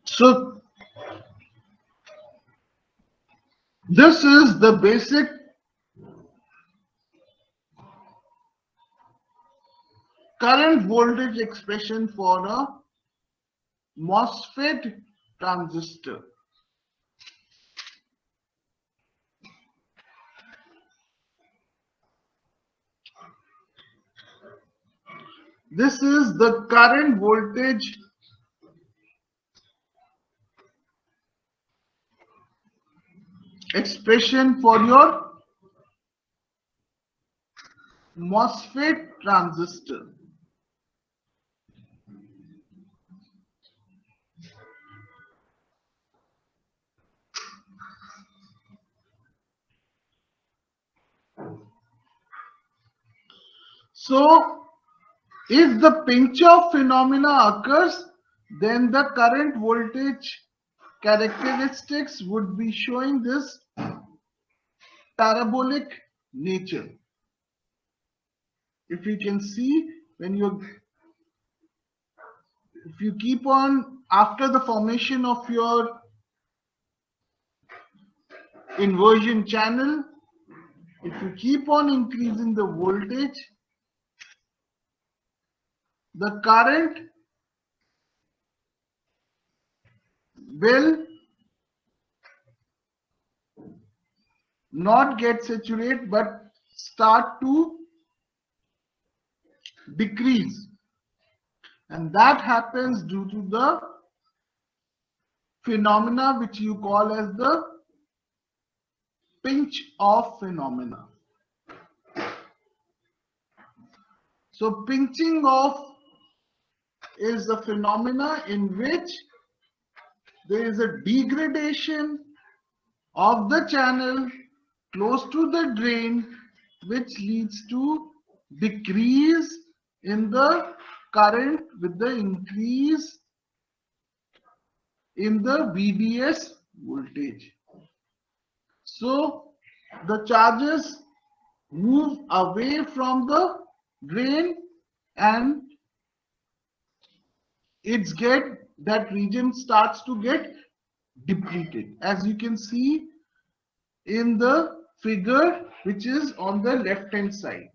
So this is the basic current voltage expression for a MOSFET transistor. This is the current voltage expression for your MOSFET transistor. So if the pinch-off phenomena occurs, then the current voltage characteristics would be showing this parabolic nature. If you can see, if you keep on after the formation of your inversion channel. If you keep on increasing the voltage, the current will not get saturated but start to decrease, and that happens due to the phenomena which you call as the pinch off phenomena. So pinching off is a phenomena in which there is a degradation of the channel close to the drain, which leads to decrease in the current with the increase in the VDS voltage. So the charges move away from the drain and that region starts to get depleted, as you can see in the figure which is on the left hand side.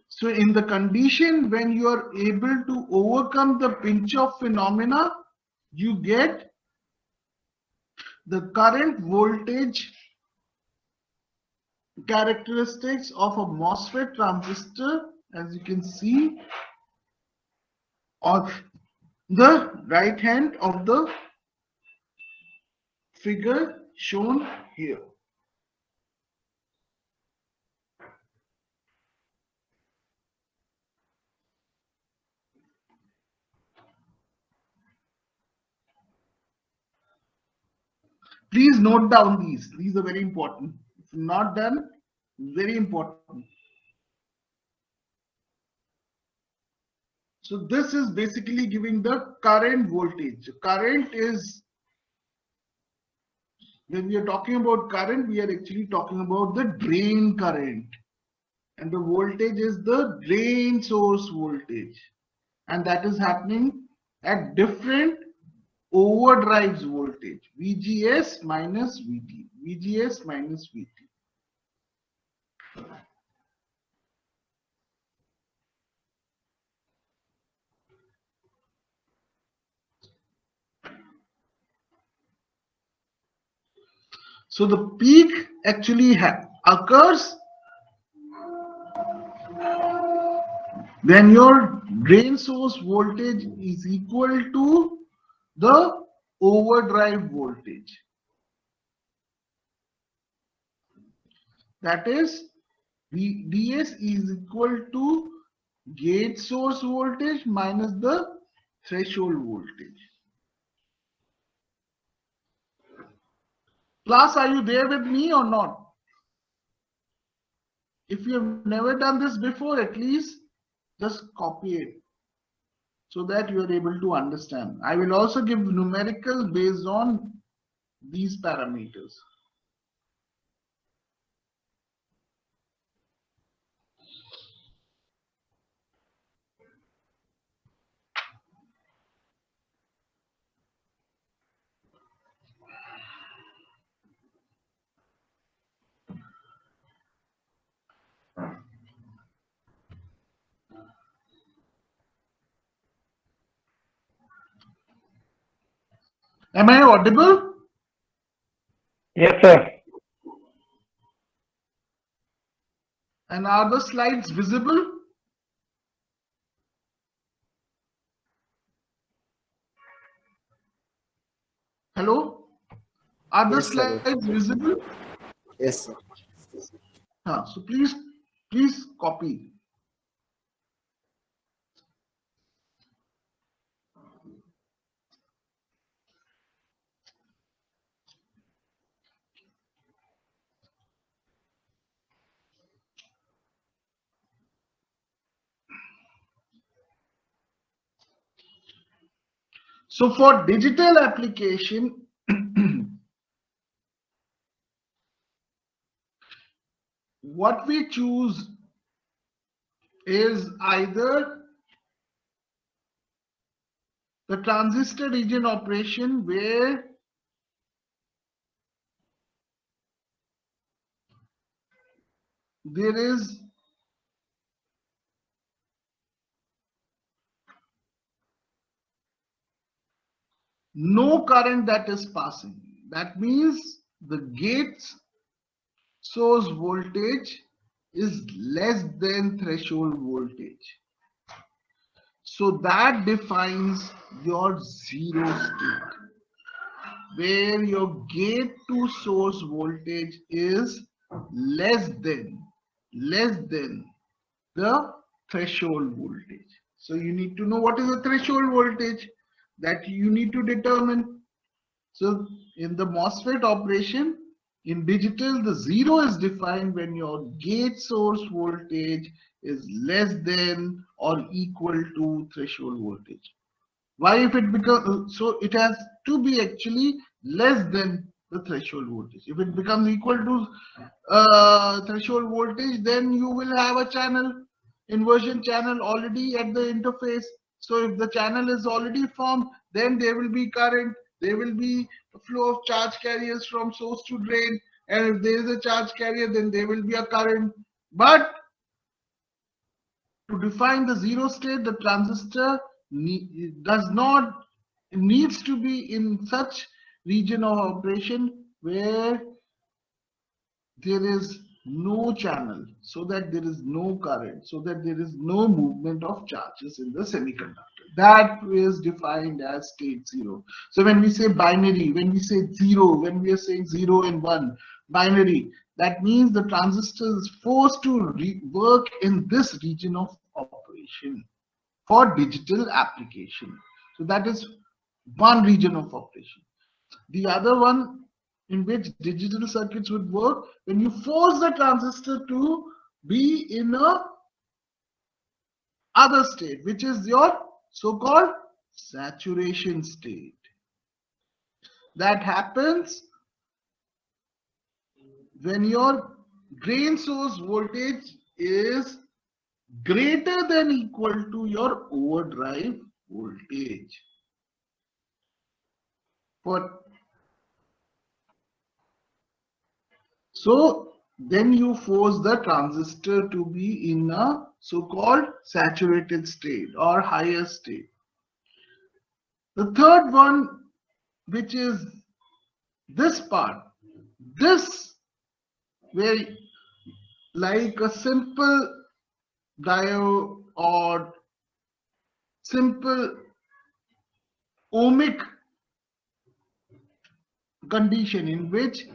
So in the condition when you are able to overcome the pinch off phenomena, you get the current voltage characteristics of a MOSFET transistor, as you can see on the right hand of the figure shown here. Please note down these. These are very important. If not done, very important. So this is basically giving the current voltage. Current is, when we are talking about current, we are actually talking about the drain current. And the voltage is the drain source voltage. And that is happening at different overdrives voltage. VGS minus VT. VGS minus VT. So the peak actually occurs when your drain source voltage is equal to the overdrive voltage. That is, VDS is equal to gate source voltage minus the threshold voltage. Class, are you there with me or not? If you have never done this before, at least just copy it so that you are able to understand. I will also give numerical based on these parameters. Am I audible? Yes, sir. And are the slides visible? Hello? Are the Yes, sir. slides visible? Yes, sir. So please copy. So for digital application, what we choose is either the transistor region operation where there is no current that is passing. That means the gate source voltage is less than threshold voltage. So that defines your zero state, where your gate to source voltage is less than the threshold voltage. So you need to know what is the threshold voltage that you need to determine. So in the MOSFET operation, in digital, the zero is defined when your gate source voltage is less than or equal to threshold voltage. Why? If it becomes, so it has to be actually less than the threshold voltage. If it becomes equal to threshold voltage, then you will have a channel, inversion channel already at the interface. So if the channel is already formed, then there will be current, there will be a flow of charge carriers from source to drain, and if there is a charge carrier, then there will be a current. But to define the zero state, the transistor needs to be in such region of operation where there is no channel, so that there is no current, so that there is no movement of charges in the semiconductor. That is defined as state zero. So when we say binary, when we say zero, when we are saying 0 and 1, binary, that means the transistor is forced to work in this region of operation for digital application. So that is one region of operation. The other one in which digital circuits would work, when you force the transistor to be in a other state, which is your so-called saturation state. That happens when your drain source voltage is greater than equal to your overdrive voltage. So then you force the transistor to be in a so-called saturated state or higher state. The third one, which is this part, this where like a simple diode or simple ohmic condition in which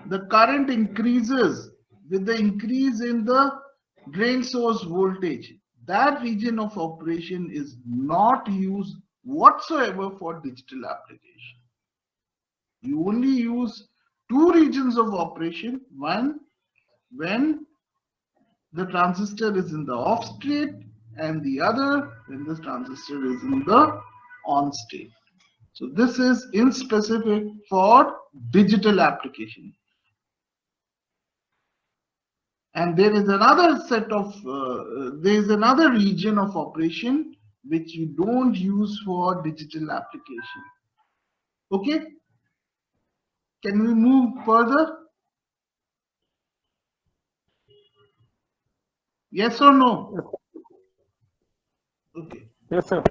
the current increases with the increase in the drain source voltage, that region of operation is not used whatsoever for digital application. You only use two regions of operation, one when the transistor is in the off state and the other when the transistor is in the on state. So this is in specific for digital application. And there is another set of, there is another region of operation which you don't use for digital application. Okay? Can we move further? Yes or no? Okay. Yes, sir.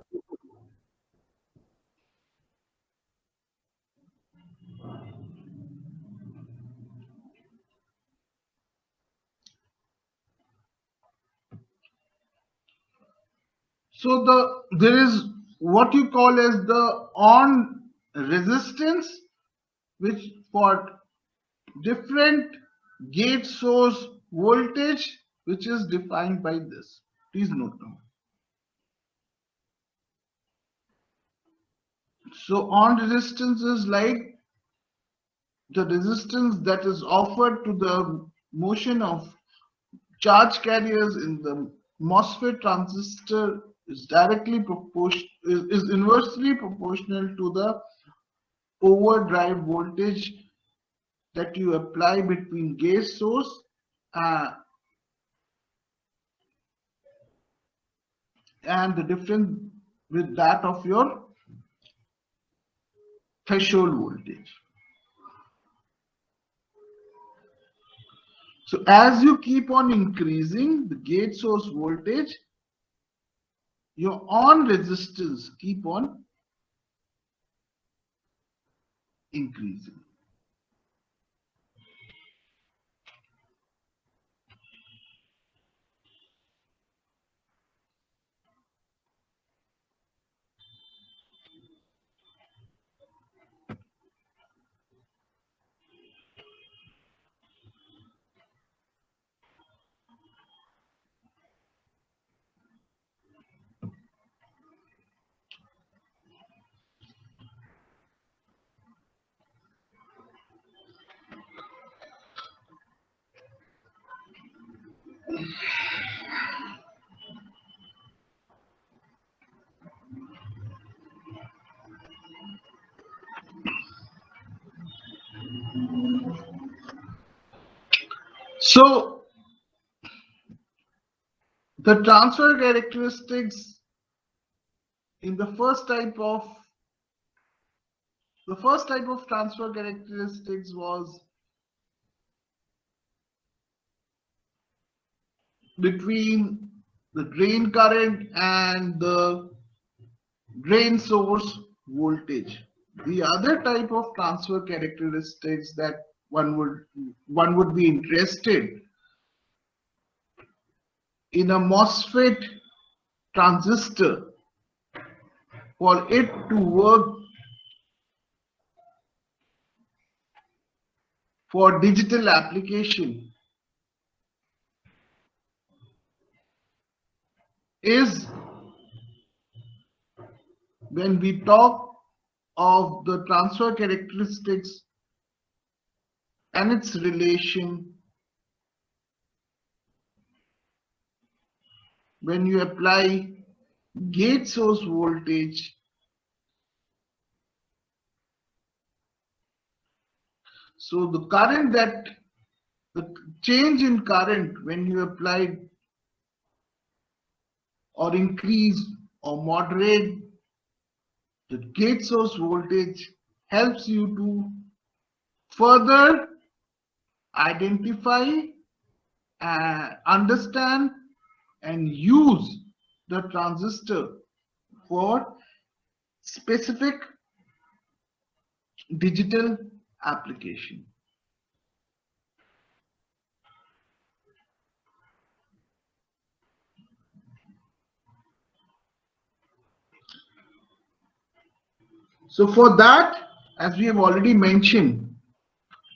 So there is what you call as the on resistance, which for different gate source voltage, which is defined by this. Please note down. So on resistance is like the resistance that is offered to the motion of charge carriers in the MOSFET transistor is directly proportional, is inversely proportional to the overdrive voltage that you apply between gate source and the difference with that of your threshold voltage. So as you keep on increasing the gate source voltage, your on resistance keep on increasing. So the transfer characteristics in the first type of transfer characteristics was between the drain current and the drain source voltage. The other type of transfer characteristics that one would be interested in a MOSFET transistor for it to work for digital application is when we talk of the transfer characteristics and its relation when you apply gate source voltage so the change in current when you apply or increase or moderate the gate source voltage helps you to further identify, understand and use the transistor for specific digital application. So for that, as we have already mentioned,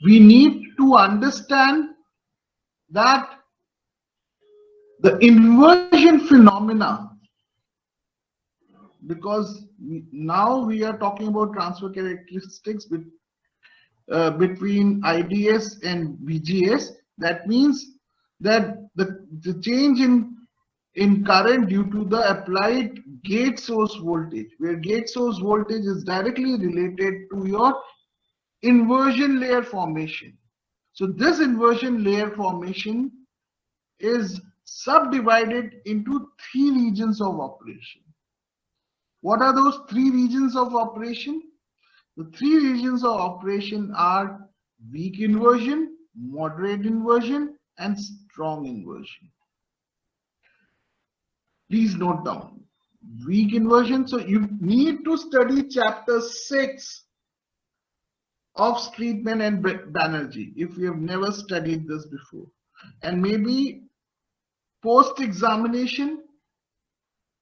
we need to understand that the inversion phenomena, because now we are talking about transfer characteristics between IDS and VGS. That means that the change in current due to the applied gate source voltage, where gate source voltage is directly related to your inversion layer formation. So this inversion layer formation is subdivided into 3 regions of operation. What are those 3 regions of operation? The 3 regions of operation are weak inversion, moderate inversion, and strong inversion. Please note down weak inversion. So you need to study chapter 6 of Streetman and Banerjee if you have never studied this before. And maybe post examination,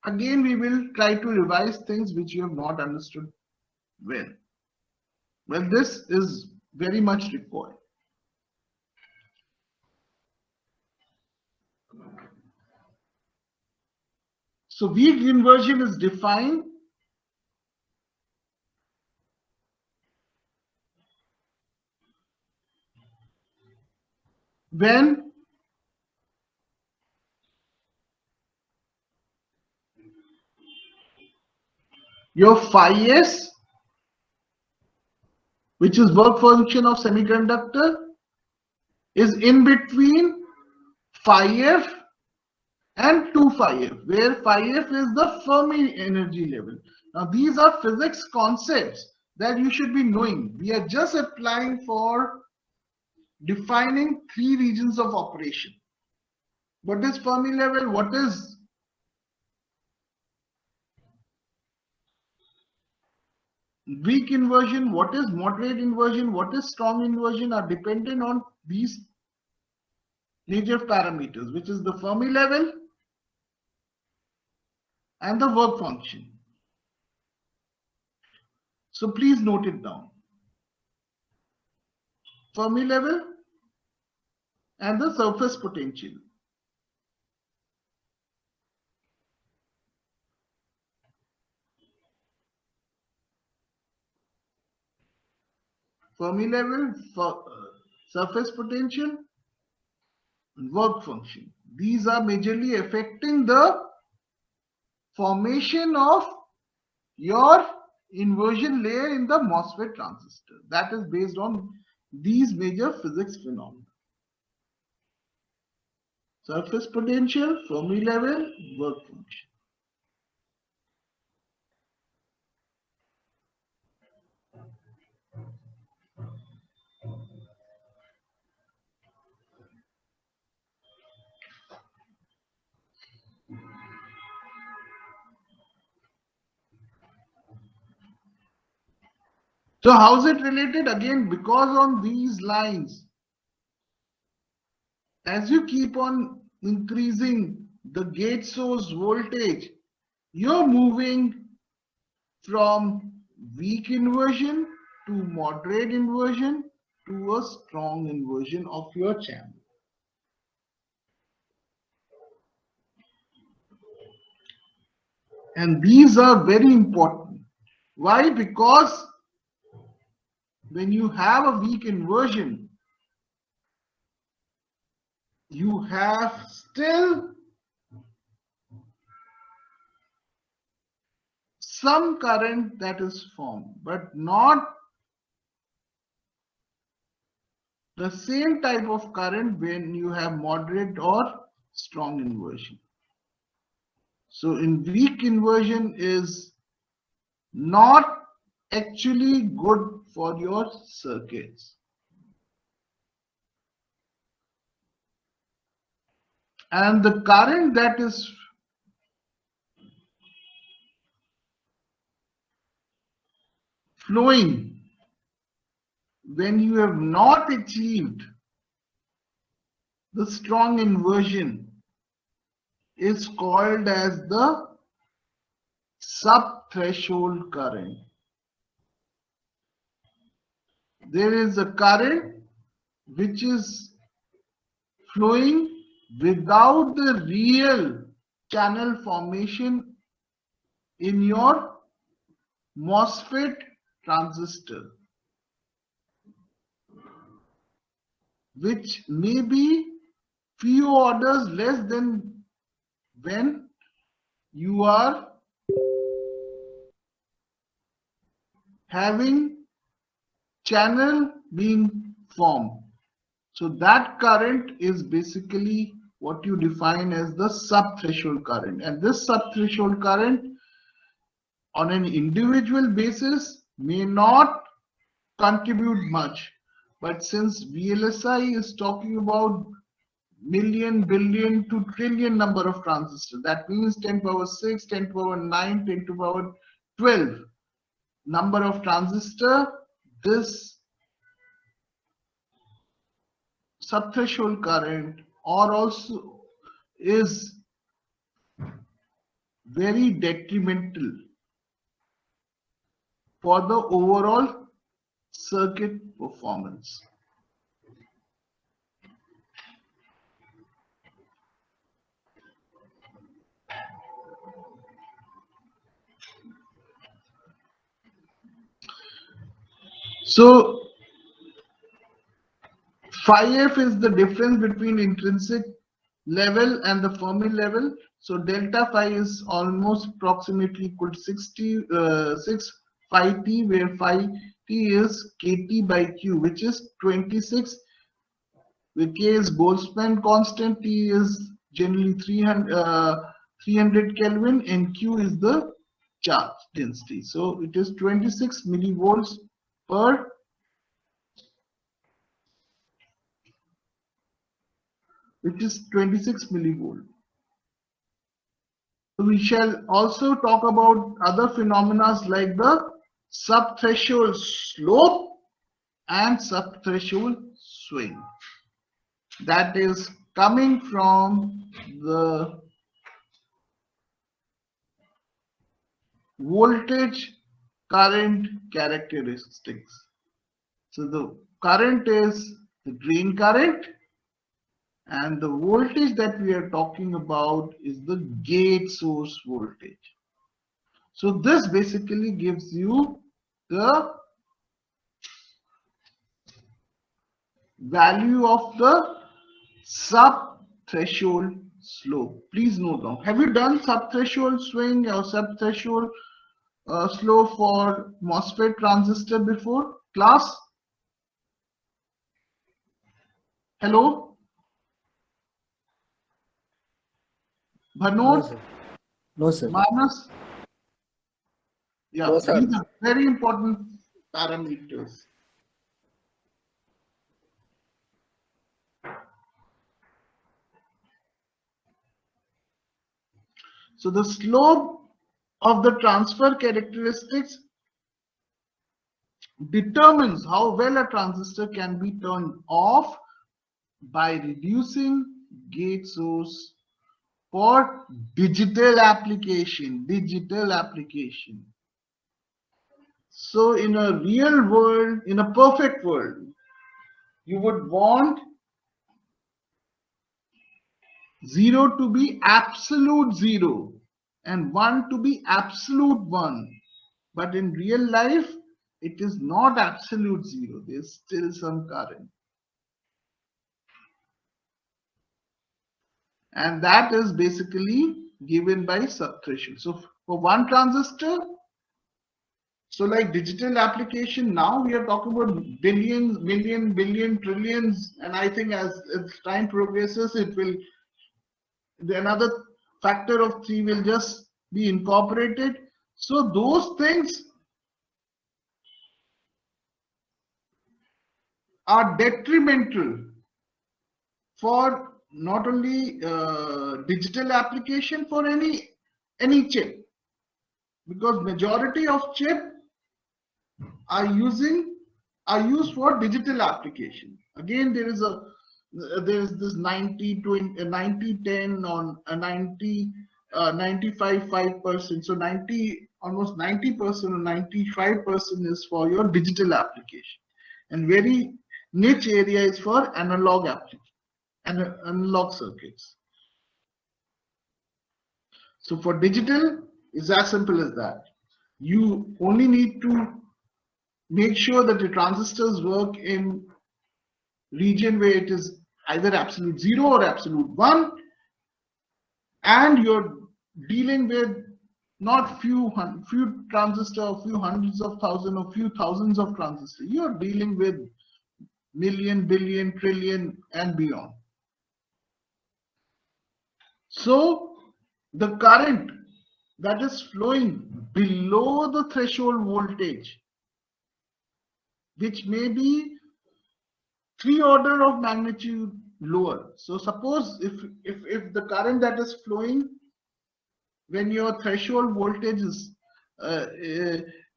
again we will try to revise things which you have not understood well. Well, this is very much required. So weak inversion is defined when your phi s, which is work function of semiconductor, is in between phi f and 2 phi f, where phi f is the Fermi energy level. Now these are physics concepts that you should be knowing. We are just applying for defining 3 regions of operation. What is Fermi level? What is weak inversion? What is moderate inversion? What is strong inversion are dependent on these major parameters, which is the Fermi level and the work function. So please note it down. Fermi level and the surface potential. Fermi level, surface potential, work function. These are majorly affecting the formation of your inversion layer in the MOSFET transistor. That is based on these major physics phenomena. Surface potential, Fermi level, work function. So how is it related? Again, because on these lines, as you keep on increasing the gate source voltage, you're moving from weak inversion to moderate inversion to a strong inversion of your channel. And these are very important. Why? Because when you have a weak inversion, you have still some current that is formed, but not the same type of current when you have moderate or strong inversion. So in weak inversion is not actually good for your circuits. And the current that is flowing when you have not achieved the strong inversion is called as the sub-threshold current. There is a current which is flowing without the real channel formation in your MOSFET transistor, which may be few orders less than when you are having channel being formed. So that current is basically what you define as the sub-threshold current. And this sub-threshold current on an individual basis may not contribute much. But since VLSI is talking about million, billion to trillion number of transistors, that means 10 power 6, 10 power 9, 10 to power 12 number of transistor, this subthreshold current or also is very detrimental for the overall circuit performance. So phi f is the difference between intrinsic level and the Fermi level. So delta phi is almost approximately equal to 6 phi t, where phi t is kt by q, which is 26. Where k is Boltzmann constant, t is generally 300 Kelvin, and q is the charge density. So it is 26 millivolts per which is 26 millivolt. We shall also talk about other phenomena like the subthreshold slope and subthreshold swing. That is coming from the voltage current characteristics. So the current is the drain current, and the voltage that we are talking about is the gate source voltage. So this basically gives you the value of the sub-threshold slope. Please note down. Have you done sub-threshold swing or sub-threshold slope for MOSFET transistor before? Class? Hello? No, Bhanot? sir. No, sir. Manas? Yeah, No, sir. these are very important parameters. So the slope of the transfer characteristics determines how well a transistor can be turned off by reducing gate source for digital application. So in a real world, in a perfect world, you would want 0 to be absolute 0 and 1 to be absolute 1. But in real life, it is not absolute 0. There's still some current. And that is basically given by subthreshold. So for one transistor, so like digital application, now we are talking about billions, million, billion, trillions, and I think as time progresses, it will, another factor of 3 will just be incorporated. So those things are detrimental for not only digital application, for any chip, because majority of chip are used for digital application. Again, there is this 90 20 90 10 on a 90 95 5%. So 90, almost 90% or 95% is for your digital application, and very niche area is for analog application and analog circuits. So for digital, it's as simple as that. You only need to make sure that the transistors work in region where it is either absolute 0 or absolute 1, and you're dealing with not few transistors, few hundreds of thousands, or few thousands of transistors. You're dealing with million, billion, trillion, and beyond. So the current that is flowing below the threshold voltage, which may be 3 order of magnitude lower. So suppose if the current that is flowing when your threshold voltage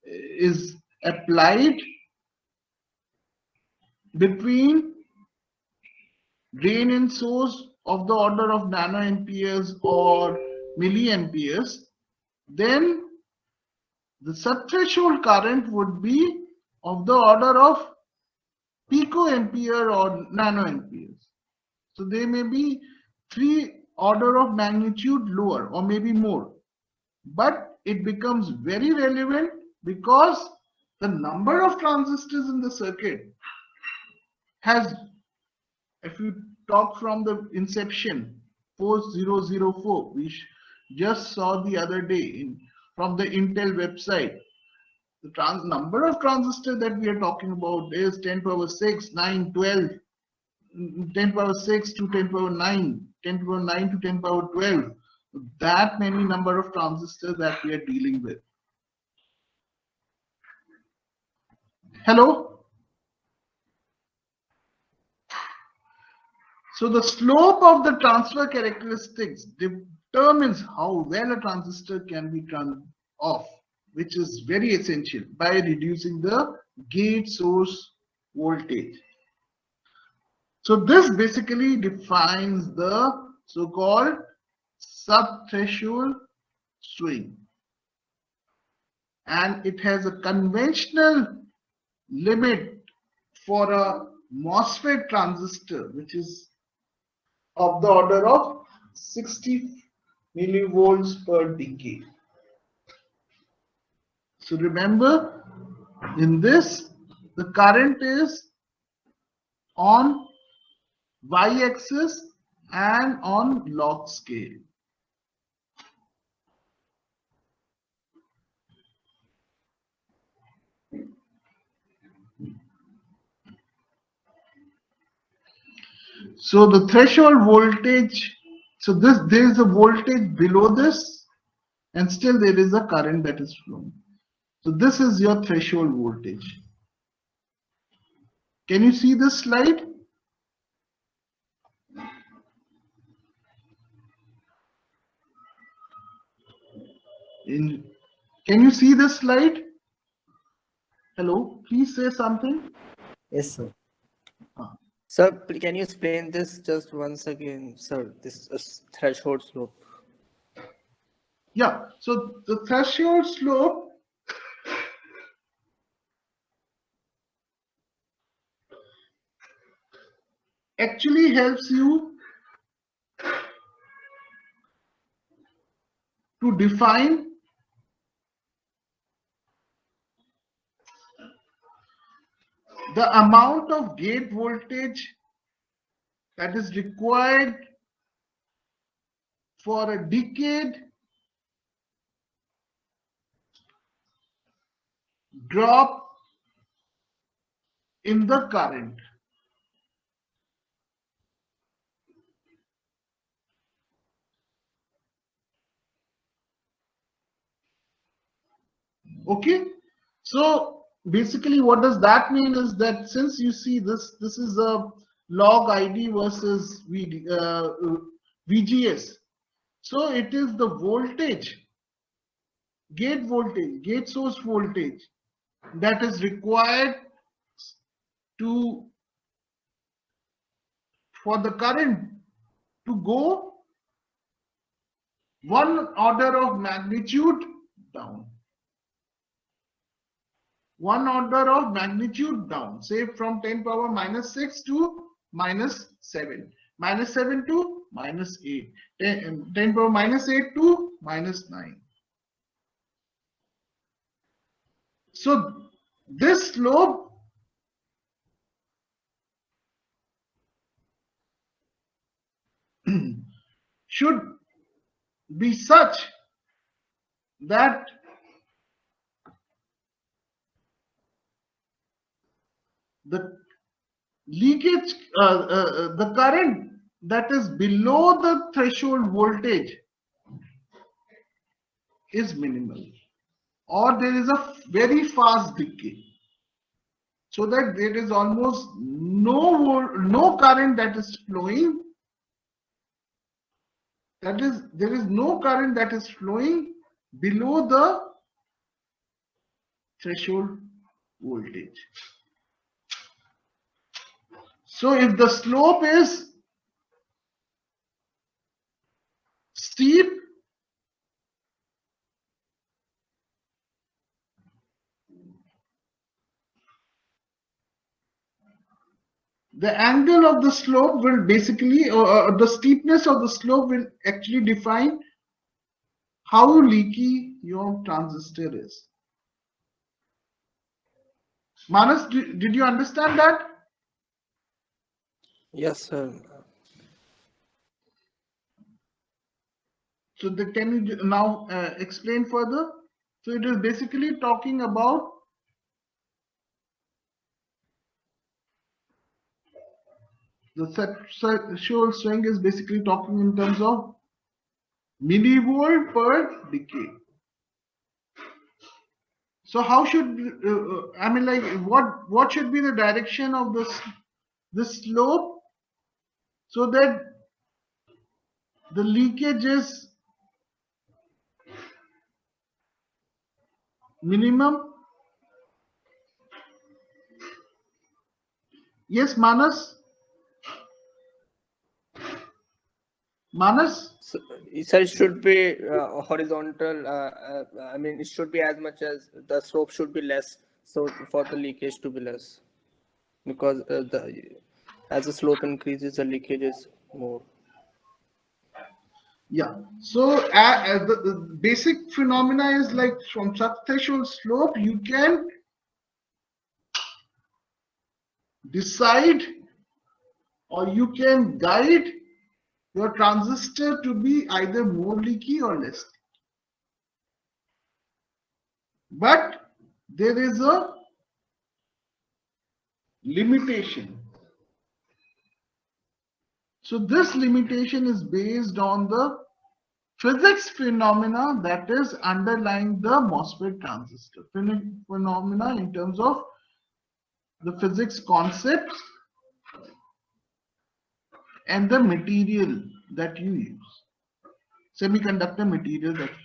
is applied between drain and source of the order of nanoamperes or milliamperes, then the subthreshold current would be of the order of picoampere or nanoamperes. So they may be 3 order of magnitude lower or maybe more, but it becomes very relevant because the number of transistors in the circuit has, if you talk from the inception 4004, we just saw the other day from the Intel website, the number of transistors that we are talking about is 10 power 6, 9, 12, 10 power 6 to 10 power 9, 10 power 9 to 10 power 12. That many number of transistors that we are dealing with. Hello? So the slope of the transfer characteristics determines how well a transistor can be turned off, which is very essential by reducing the gate source voltage. So this basically defines the so-called sub-threshold swing. And it has a conventional limit for a MOSFET transistor, which is of the order of 60 millivolts per decade. So remember, in this, the current is on y-axis and on log scale. So the threshold voltage, so there is a voltage below this, and still there is a current that is flowing. So this is your threshold voltage. Can you see this slide? Can you see this slide? Hello, please say something. Yes, sir. Sir, can you explain this just once again, sir? This is threshold slope. Yeah, so the threshold slope actually helps you to define the amount of gate voltage that is required for a decade drop in the current. Okay, so basically what does that mean is that since you see this is a log ID versus VGS, so it is the voltage, gate source voltage that is required for the current to go one order of magnitude down. One order of magnitude down, say from 10 power minus 6 to minus 7, minus 7 to minus 8, 10 power minus 8 to minus 9. So this slope should be such that the leakage, the current that is below the threshold voltage is minimal, or there is a very fast decay, so that there is almost no current that is flowing. That is, there is no current that is flowing below the threshold voltage. So if the slope is steep, the angle of the slope will basically, or the steepness of the slope will actually define how leaky your transistor is. Manas, did you understand that? Yes, sir. So can you now explain further? So it is basically talking about the threshold swing is basically talking in terms of millivolt per decade. So how should I mean, like, what should be the direction of this slope so that the leakage is minimum? Yes, Manas. Manas. So, sir, it should be horizontal. I mean, it should be as much as the slope should be less. So for the leakage to be less, because as the slope increases, the leakage is more. Yeah. So the basic phenomena is like from subthreshold slope, you can decide or you can guide your transistor to be either more leaky or less. But there is a limitation. So this limitation is based on the physics phenomena that is underlying the MOSFET transistor. Phenomena in terms of the physics concepts and the material that you use. Semiconductor material that you use.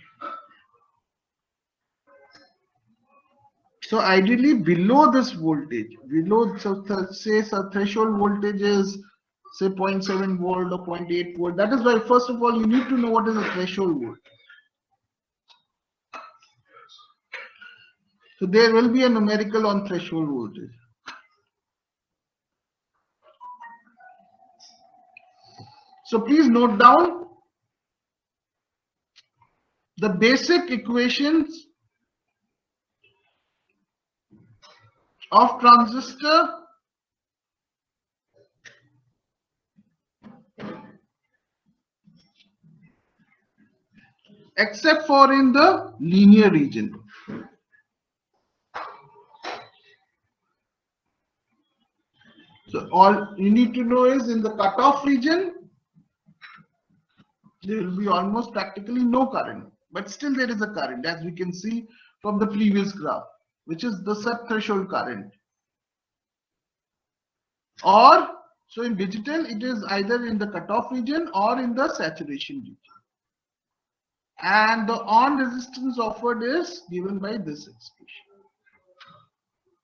So ideally below this voltage, below, so say a threshold voltage is say 0.7 volt or 0.8 volt. That is why first of all you need to know what is a threshold voltage. So there will be a numerical on threshold voltage. So please note down the basic equations of transistor except for in the linear region. So all you need to know is in the cutoff region, there will be almost practically no current, but still there is a current, as we can see from the previous graph, which is the sub-threshold current. Or, so in digital, it is either in the cutoff region or in the saturation region. And the on resistance offered is given by this expression.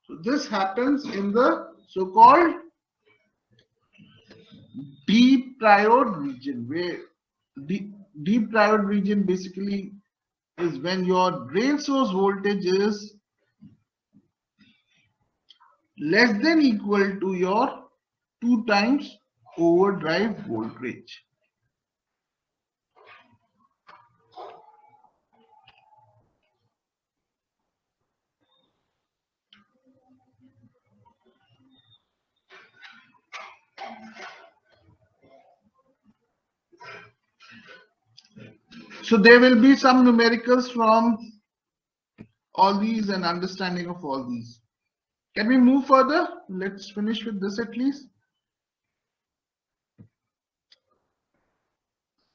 So this happens in the so-called deep triode region, where deep triode region basically is when your drain source voltage is less than equal to your 2 times overdrive voltage. So there will be some numericals from all these and understanding of all these. Can we move further? Let's finish with this at least.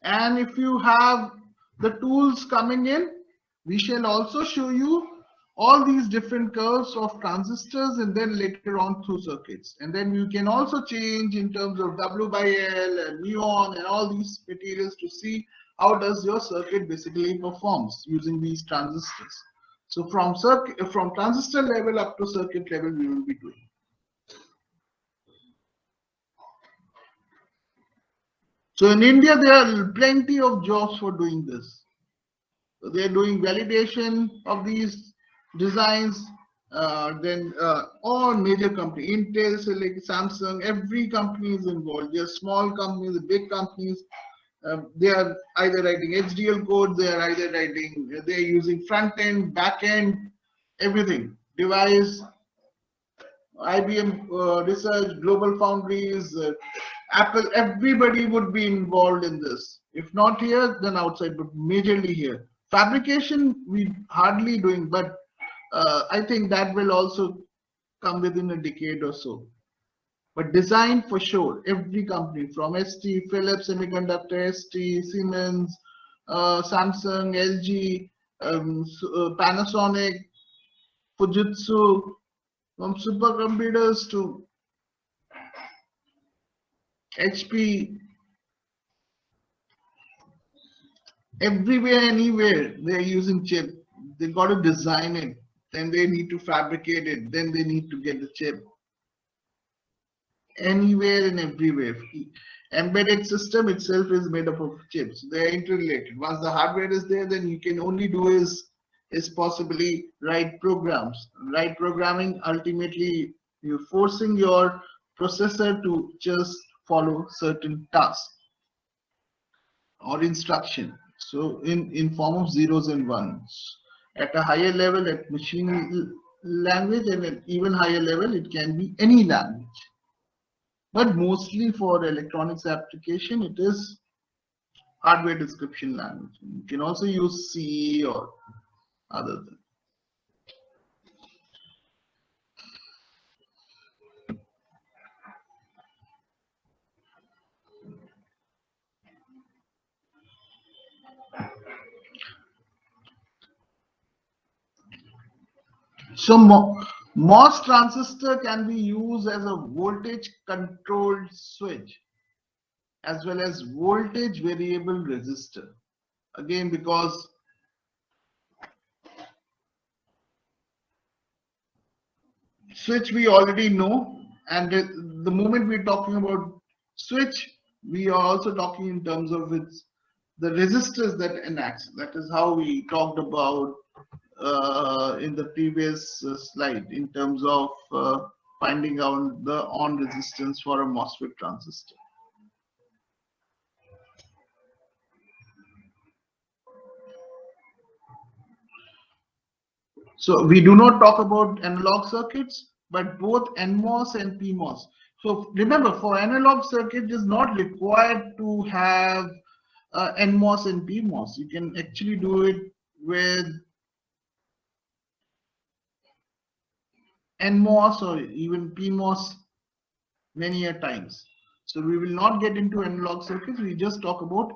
And if you have the tools coming in, we shall also show you all these different curves of transistors and then later on through circuits. And then you can also change in terms of W by L and neon and all these materials to see how does your circuit basically performs using these transistors. So from transistor level up to circuit level we will be doing. So in India, there are plenty of jobs for doing this. So they are doing validation of these designs. Then all major companies, Intel, Samsung, every company is involved. There are small companies, big companies. They are either writing HDL code, they are using front end, back end, everything. Device, IBM Research, Global Foundries, Apple, everybody would be involved in this. If not here, then outside, but majorly here. Fabrication, we hardly doing, but I think that will also come within a decade or so. But design for sure, every company from ST, Philips Semiconductor, ST, Siemens, Samsung, LG, Panasonic, Fujitsu, from supercomputers to HP, everywhere, anywhere, they're using chip. They got to design it, then they need to fabricate it, then they need to get the chip. Anywhere and everywhere. Embedded system itself is made up of chips. They're interrelated. Once the hardware is there, then you can only do is possibly write programs. Write programming, ultimately you're forcing your processor to just follow certain tasks or instruction. So in form of zeros and ones. At a higher level, at machine language, and at even higher level, it can be any language. But mostly for electronics application, it is hardware description language. You can also use C or other things. So MOS transistor can be used as a voltage controlled switch as well as voltage variable resistor. Again, because switch we already know, and the moment we're talking about switch, we are also talking in terms of the resistors that enacts. That is how we talked about in the previous slide in terms of finding out the on resistance for a MOSFET transistor. So we do not talk about analog circuits, but both NMOS and PMOS. So remember, for analog circuit, it is not required to have NMOS and PMOS. You can actually do it with NMOS or even PMOS many a times. So we will not get into analog circuits. We just talk about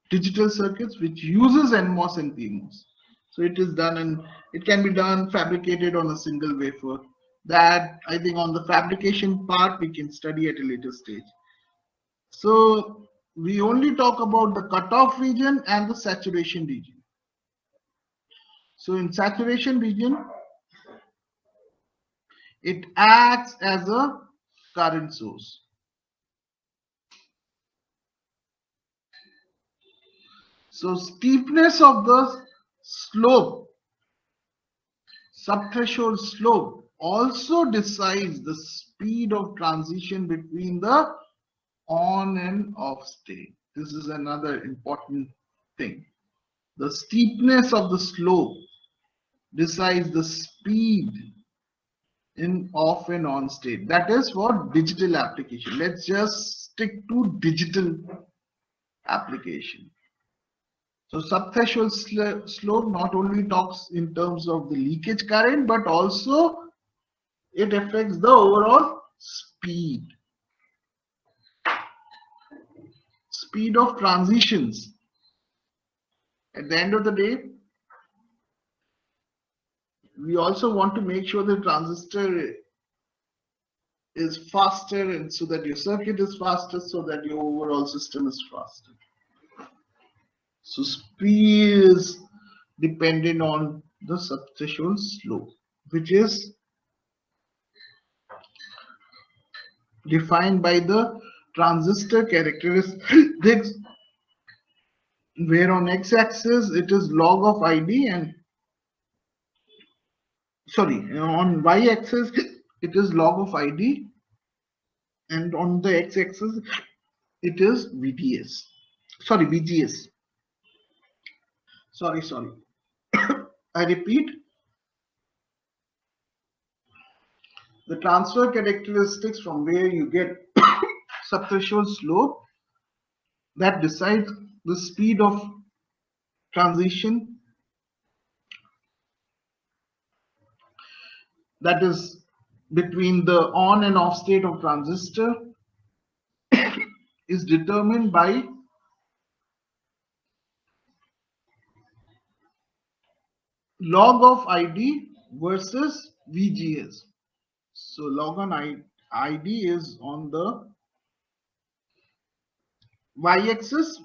digital circuits which uses NMOS and PMOS. So it is done, and it can be done fabricated on a single wafer. That, I think, on the fabrication part we can study at a later stage. So we only talk about the cutoff region and the saturation region. So in saturation region, it acts as a current source. So steepness of the slope, subthreshold slope, also decides the speed of transition between the on and off state. This is another important thing. The steepness of the slope decides the speed in off and on state. That is for digital application. Let's just stick to digital application. So subthreshold slope not only talks in terms of the leakage current, but also it affects the overall speed. Speed of transitions. At the end of the day, we also want to make sure the transistor is faster, and so that your circuit is faster, so that your overall system is faster. So speed is dependent on the subthreshold slope, which is defined by the transistor characteristics, where on x-axis it is log of ID, and on y-axis it is log of ID, and on the x-axis it is VGS. Sorry. I repeat, the transfer characteristics from where you get subthreshold slope that decides the speed of transition, that is between the on and off state of transistor, is determined by log of ID versus VGS. So log on ID is on the y-axis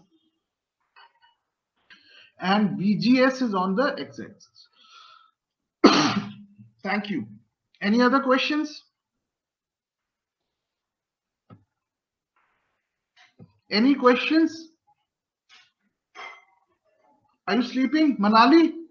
and VGS is on the x-axis. Thank you. Any other questions? Any questions? Are you sleeping, Manali?